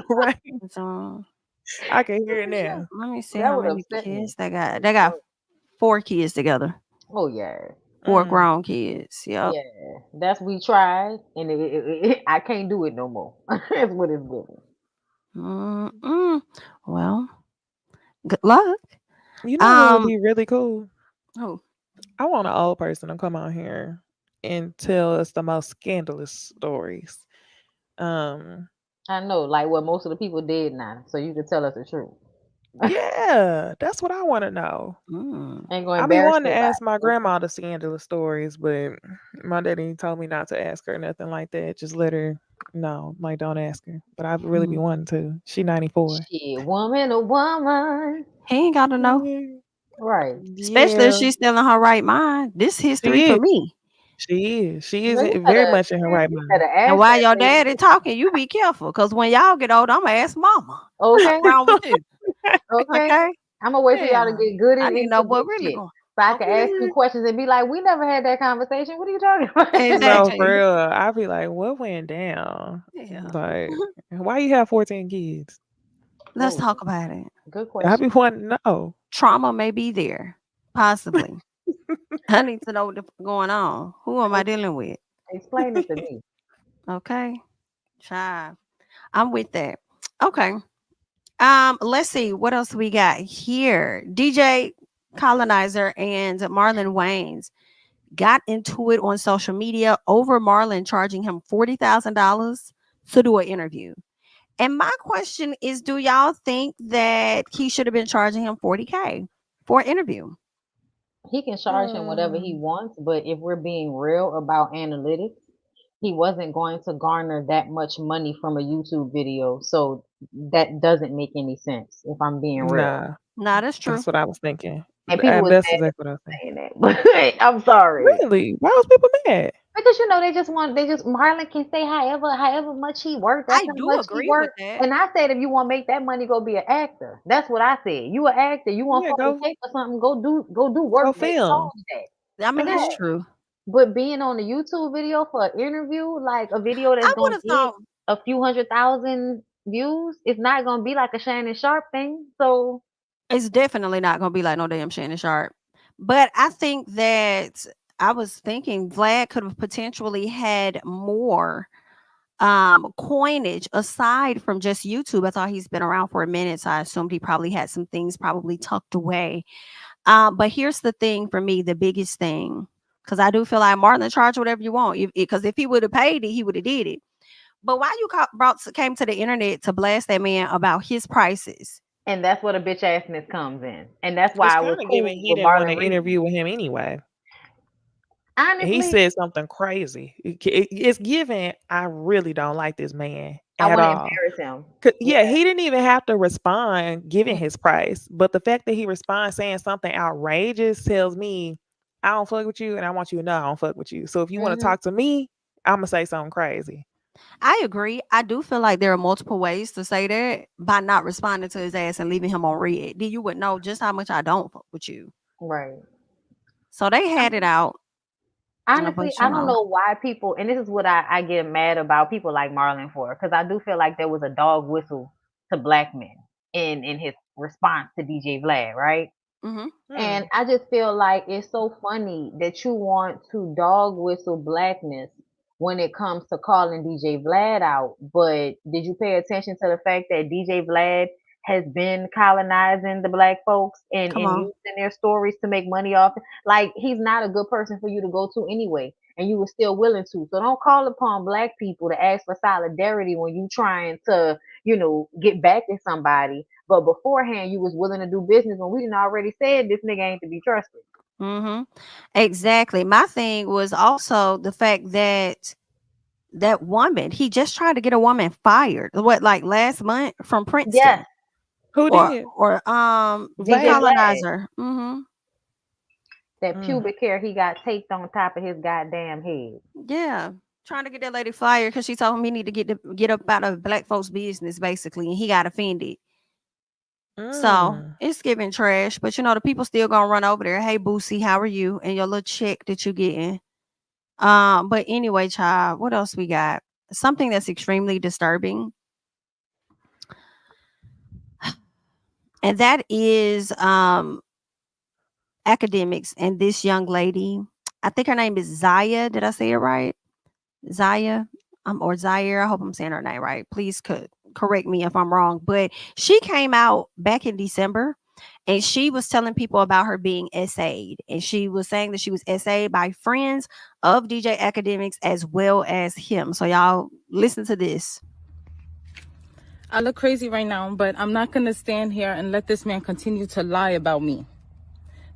Right. So I can hear it now. let me see That how would many upset me. kids they got. They got 4 kids together, Oh yeah. four Mm. grown kids. Yep. Yeah, that's we tried, and I can't do it no more. That's what it's giving. Mm-mm. Well, good luck. You know what would Um, be really cool? Oh, I want an old person to come on here and tell us the most scandalous stories. Um, I know, like what most of the people did now, so you can tell us the truth. yeah, that's what I want to know. Ain't gonna I be embarrass wanting to nobody. ask my grandma the scandalous stories, but my daddy told me not to ask her nothing like that. Just let her know, like don't ask her. But I really be wanting to. She 94. Shit, woman, a woman. he ain't got to know. Right. Especially if Yeah, she's still in her right mind. This history she for is. me. She is. She is Well, very much in her right you mind. better And ask while that your lady. daddy talking, you be careful. Because when y'all get older, I'm going to ask mama. Okay. What's wrong with you? Okay. Okay? I'm gonna wait for y'all to Yeah. get good I and need to into know this what really shit, going so I can ask you Okay. questions and be like, "We never had that conversation. What are you talking about?" No, for Exactly. real. I be like, what went down? Yeah. Like, why you have 14 kids? Let's Oh, talk about it. good I question. be wanting to know. Trauma may be there. Possibly. I need to know what's going on. Who am I dealing with? Explain it to me. Okay. Child. I'm with that. Okay. Let's see what else we got here. DJ Colonizer and Marlon Wayans got into it on social media over Marlon charging him $40,000 to do an interview. And my question is, do y'all think that he should have been charging him 40K for an interview? He can charge him whatever he wants, but if we're being real about analytics, he wasn't going to garner that much money from a YouTube video. So that doesn't make any sense if I'm being real. Nah, Nah, that's true. that's what I was thinking. And people And was that's mad exactly what I was thinking. saying that. But I'm sorry. Really? Why was people mad? Because they just Marlon can say however much he worked, that's I how do much he agree with worked. that. And I said if you want to make that money, go be an actor. That's what I said. You an actor, you want Yeah, 40K for something, go do go work that film. charge that. I mean, Yeah. it's true. But being on a YouTube video for an interview, like a video that's I would gonna have get thought a few 100,000 views, it's not gonna be like a Shannon Sharp thing. So it's definitely not going to be like no damn Shannon Sharp. But I think that I was thinking Vlad could have potentially had more coinage aside from just YouTube. I thought he's been around for a minute, so I assumed he probably had some things probably tucked away. But here's the thing for me, the biggest thing, because I do feel like Marlon charge whatever you want. Because if he would have paid it, he would have did it. But why you came to the internet to blast that man about his prices? and that's where the bitch assness comes in. And that's why It's I was kind of cool giving he with didn't want to Marlon Reed. interview with him anyway. He Honestly, said something crazy. It's given. I really don't like this man I at want to all. embarrass him. Yeah, he didn't even have to respond giving his price, but the fact that he responds saying something outrageous tells me I don't fuck with you, and I want you to know I don't fuck with you. So if you want to Mm-hmm. talk to me, I'm gonna say something crazy. I agree. I do feel like there are multiple ways to say that by not responding to his ass and leaving him on red. Then you would know just how much I don't fuck with you. Right. So they had it out. Honestly, But I don't know why people, and this is what I get mad about people like Marlon for, because I do feel like there was a dog whistle to black men in his response to DJ Vlad, right? Mhm. And I just feel like it's so funny that you want to dog whistle blackness when it comes to calling DJ Vlad out. But did you pay attention to the fact that DJ Vlad has been colonizing the black folks Come and on. using their stories to make money off it? Like, he's not a good person for you to go to anyway. And you were still willing to. So don't call upon black people to ask for solidarity when you trying to, get back at somebody. But beforehand, you was willing to do business when we didn't already said this nigga ain't to be trusted. Mhm. Exactly. My thing was also the fact that that woman, he just tried to get a woman fired. What, like last month from Princeton? Yes, Who Or did? DJ Vlad? Vlad. colonizer. Mhm. That Mm. pubic hair he got taped on top of his goddamn head. Yeah. Trying to get that lady fired because she told him he need to get up out of black folks' business, basically, and he got offended. So Mm. it's giving trash, but the people still gonna run over there. Hey Boosie, how are you? And your little check that you getting. But anyway, child, what else we got? Something that's extremely disturbing. And that is Akademiks and this young lady. I think her name is Zaya. Did I say it right? Zaya. Or Zaire. I hope I'm saying her name right. Please correct me if I'm wrong. But she came out back in December And she was telling people about her being SA'd. And she was saying that she was SA'd by friends of DJ Akademiks as well as him. So y'all listen to this. I look crazy right now, but I'm not going to stand here and let this man continue to lie about me.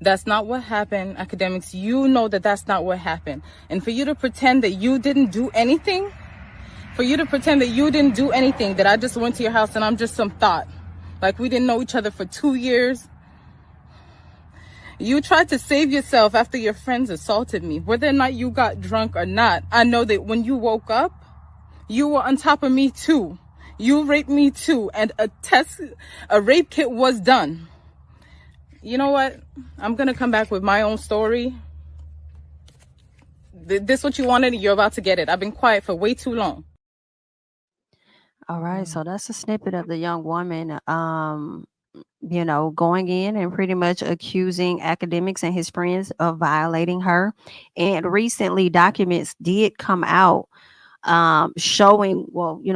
That's not what happened, Akademiks. You know that that's not what happened. And for you to pretend that you didn't do anything, that I just went to your house and I'm just some thought, like we didn't know each other for 2 years. You tried to save yourself after your friends assaulted me. Whether or not you got drunk or not, I know that when you woke up, you were on top of me too. You raped me too, and a rape kit was done. You know what? I'm gonna come back with my own story. This what you wanted, you're about to get it. I've been quiet for way too long. All right, so that's a snippet of the young woman, going in and pretty much accusing Akademiks and his friends of violating her. And recently, documents did come out showing,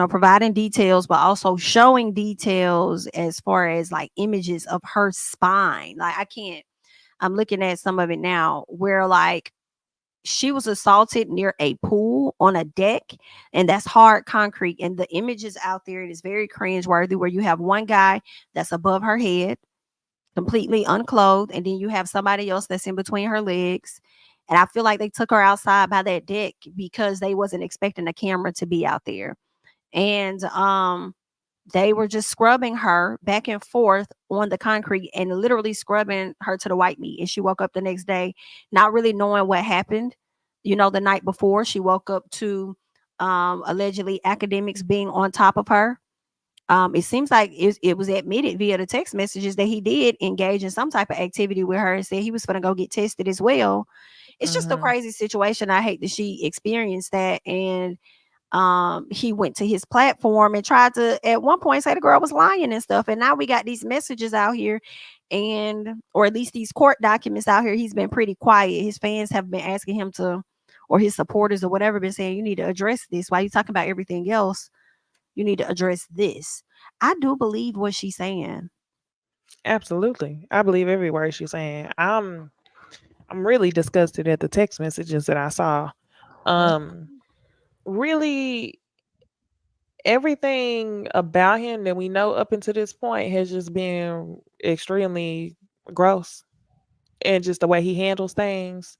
providing details, but also showing details as far as like images of her spine. Like I'm looking at some of it now where like she was assaulted near a pool on a deck, and that's hard concrete. And the images out there, it is very cringeworthy, where you have one guy that's above her head, completely unclothed, and then you have somebody else that's in between her legs. And I feel like they took her outside by that deck because they wasn't expecting a camera to be out there. And they were just scrubbing her back and forth on the concrete and literally scrubbing her to the white meat. And she woke up the next day not really knowing what happened. The night before, she woke up to allegedly Akademiks being on top of her. It seems like it was admitted via the text messages that he did engage in some type of activity with her and said he was going to go get tested as well. It's just a crazy situation. I hate that she experienced that. And he went to his platform and tried to at one point say the girl was lying and stuff. And now we got these messages out here, or at least these court documents out here. He's been pretty quiet. His fans have been asking him to, or his supporters or whatever, been saying, you need to address this. Why you talking about everything else? You need to address this. I do believe what she's saying. Absolutely. I believe every word she's saying. I'm really disgusted at the text messages that I saw. Really, everything about him that we know up until this point has just been extremely gross, and just the way he handles things.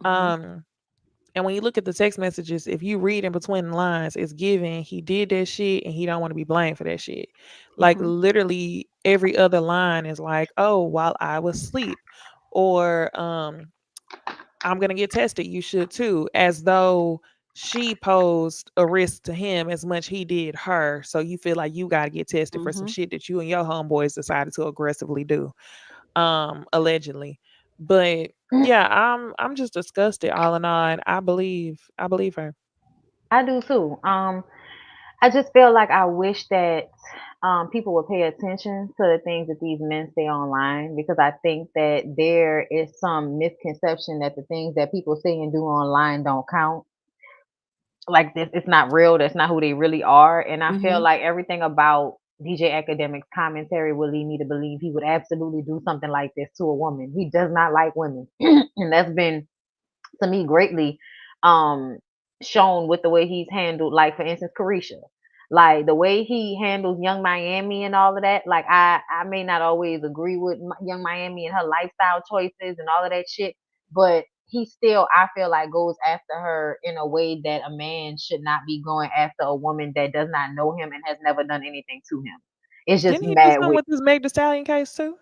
And when you look at the text messages, if you read in between the lines, it's given he did that shit and he don't want to be blamed for that shit. Like literally every other line is like, oh, while I was asleep, or I'm gonna get tested, you should too, as though she posed a risk to him as much he did her. So you feel like you gotta get tested for some shit that you and your homeboys decided to aggressively do, allegedly. But yeah, I'm just disgusted all in all. And I believe her. I do too. I just feel like I wish that people would pay attention to the things that these men say online, because I think that there is some misconception that the things that people say and do online don't count. Like this, it's not real. That's not who they really are. And I feel like everything about DJ Akademiks' commentary would lead me to believe he would absolutely do something like this to a woman. He does not like women, and that's been to me greatly shown with the way he's handled, like for instance, Carisha. Like the way he handles Young Miami and all of that. Like I may not always agree with Young Miami and her lifestyle choices and all of that shit, but he still, I feel like, goes after her in a way that a man should not be going after a woman that does not know him and has never done anything to him. It's just Didn't he do mad something weird. with this Meg Thee Stallion case too?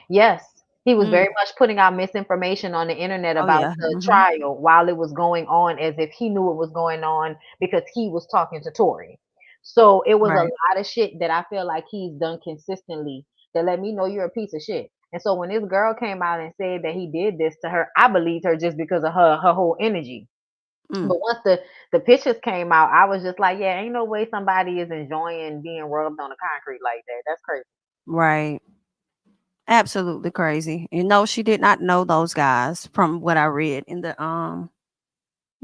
Yes, he was very much putting out misinformation on the internet about the trial while it was going on, as if he knew it was going on because he was talking to Tory. So it was a lot of shit that I feel like he's done consistently that let me know you're a piece of shit. And so when this girl came out and said that he did this to her, I believed her just because of her whole energy. But once the pictures came out, I was just like, yeah, ain't no way somebody is enjoying being rubbed on the concrete like that. That's crazy. Right. Absolutely crazy. She did not know those guys from what I read in the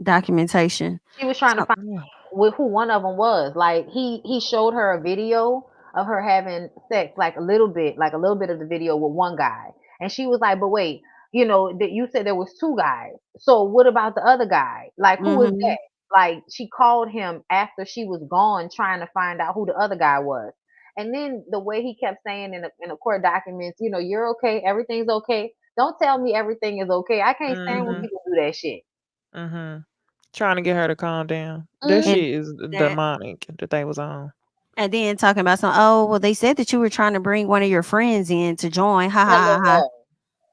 documentation. She was trying to find who one of them was. Like he showed her a video of her having sex, like a little bit of the video with one guy. And she was like, but wait, that you said there was two guys. So what about the other guy? Like, who is Mm-hmm. that? Like, she called him after she was gone, trying to find out who the other guy was. And then the way he kept saying in the court documents, you're okay, everything's okay. Don't tell me everything is okay. I can't stand when Mm-hmm. people do that shit. Mm-hmm. Trying to get her to calm down. That Mhm. And shit is that, demonic that they was on. and then talking about some. Oh, well, they said that you were trying to bring one of your friends in to join. Ha ha ha ha. LOL.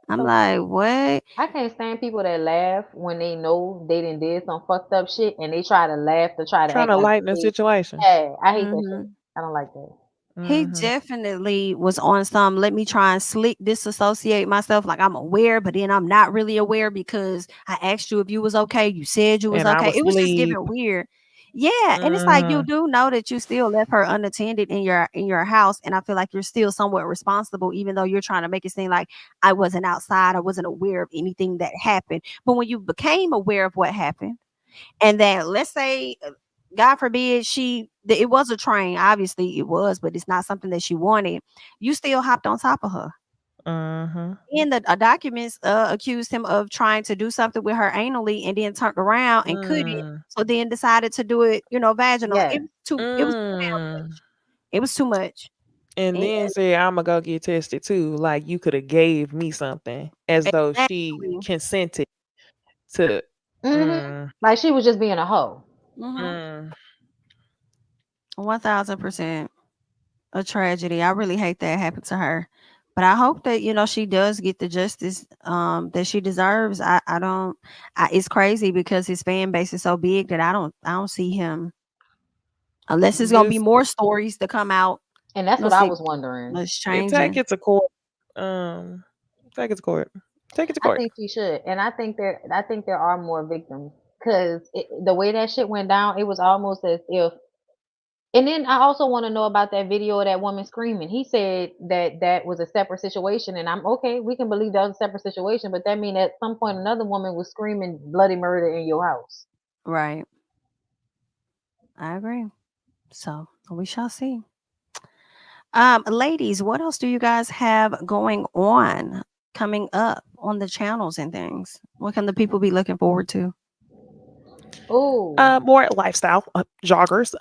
I'm like, what? I can't stand people that laugh when they know they did some fucked up shit and they try to laugh to try to Trying act to like lighten the they. situation. Hey, I hate that Mm-hmm. shit. I don't like that. He Mm-hmm. definitely was on some, let me try and slick disassociate myself. Like I'm aware, but then I'm not really aware because I asked you if you was okay. You said you was And I okay. was It was just asleep. giving weird. Yeah. And it's like you Mm-hmm. do know that you still left her unattended in your house. And I feel like you're still somewhat responsible, even though you're trying to make it seem like I wasn't outside, I wasn't aware of anything that happened. But when you became aware of what happened, and that, let's say, God forbid, it was a train, obviously it was, but it's not something that she wanted, you still hopped on top of her. Mm-hmm. And the documents accused him of trying to do something with her anally and then turned around and couldn't, Mm. so then decided to do it, vaginal. Yes. It was too damn Mm. much. It was too much. And And then say I'ma go get tested too. Like you could have gave me something as though she exactly. consented to. Mm-hmm. Like she was just being a hoe. Mm-hmm. Mm. 1000% a tragedy. I really hate that happened to her. But I hope that she does get the justice that she deserves. I don't it's crazy because his fan base is so big that I don't see him, unless it's going to be Just more stories to come out. And that's what Let's I see was wondering. what's take changing. it to court. Um, take it to court. Take it to I court. think she should, and I think there are more victims because the way that shit went down, it was almost as if. And then I also want to know about that video of that woman screaming. He said that that was a separate situation, and I'm okay. We can believe that was a separate situation, but that mean at some point another woman was screaming bloody murder in your house. Right. I agree. So we shall see. Ladies, what else do you guys have going on coming up on the channels and things? What can the people be looking forward to? Oh, More lifestyle joggers.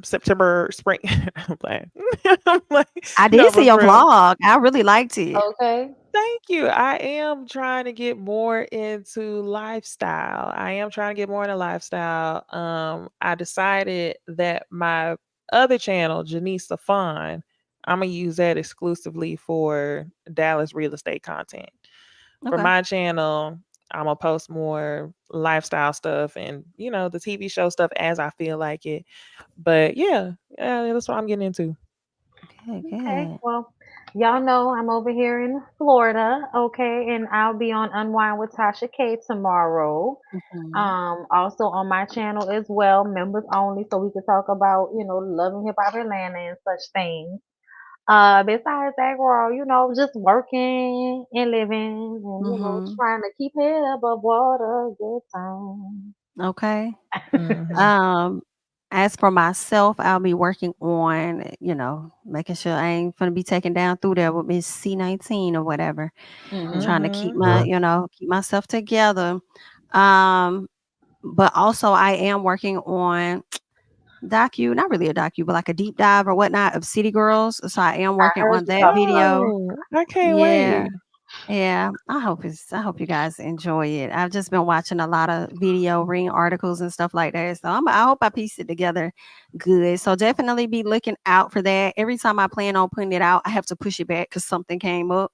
September, spring. I'm playing. I'm like, I no, did see but your for real. vlog. I really liked it. okay. Thank you. I am trying to get more into lifestyle. I am trying to get more into lifestyle. I decided that my other channel, Janice Safon, I'm gonna use that exclusively for Dallas real estate content. For Okay. my channel, I'm gonna post more lifestyle stuff and the TV show stuff as I feel like it. But yeah, that's what I'm getting into. Good, Okay. good. Well, y'all know I'm over here in Florida, okay, and I'll be on Unwind with Tasha K tomorrow. Mhm. Also on my channel as well, members only, so we can talk about, loving hip hop Atlanta and such things. Besides that, girl, just working and living and, Mhm. trying to keep head above water, good time. Okay. Mhm. Um, as for myself, I'll be working on, making sure I ain't gonna be taken down through there with Miss C19 or whatever. Mm-hmm. Trying to keep Mhm. keep myself together. Um, but also I am working on not really a docu, but like a deep dive or whatnot of City Girls. So I am I working heard on you that talking about video. Oh, I can't Yeah. wait. Yeah, I hope you guys enjoy it. I've just been watching a lot of video reading articles and stuff like that. So I hope I piece it together good. So definitely be looking out for that. Every time I plan on putting it out, I have to push it back because something came up.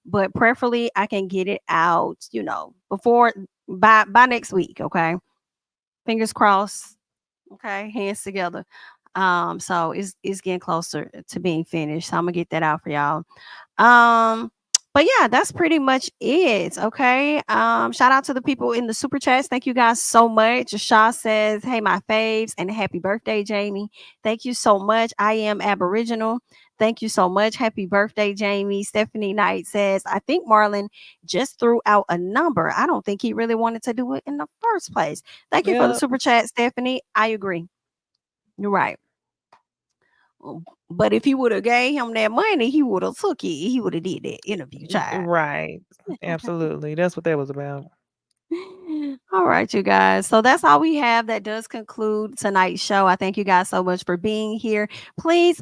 But preferably I can get it out, before by next week. Okay. Fingers crossed. Okay, hands together. So it's getting closer to being finished. So I'm gonna get that out for y'all. Um, but yeah, that's pretty much it. Okay. Shout out to the people in the super chats. Thank you guys so much. Shaw says, "Hey, my faves, and happy birthday, Jamie." Thank you so much. I am Aboriginal. Thank you so much. Happy birthday, Jamie. Stephanie Knight says, "I think Marlon just threw out a number. I don't think he really wanted to do it in the first place." Thank you for the Yep. super chat, Stephanie. I agree. You're right. But if he would have gave him that money, he would have took it. He would have did that interview, child. Right. Absolutely. That's what that was about. All right, you guys. So that's all we have. That does conclude tonight's show. I thank you guys so much for being here. Please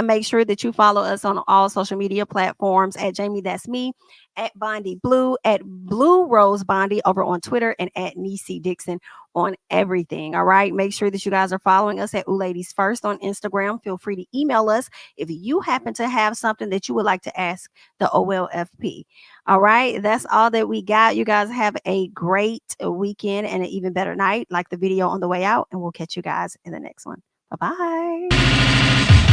make sure that you follow us on all social media platforms at Jami That's Me, at Bondi Blue, at Blue Rose Bondi over on Twitter, and at Niecy Dixon on everything. All right. Make sure that you guys are following us at Ooh Ladies First on Instagram. Feel free to email us if you happen to have something that you would like to ask the OLFP. All right. That's all that we got. You guys have a great weekend and an even better night, like the video on the way out. And we'll catch you guys in the next one. Bye-bye.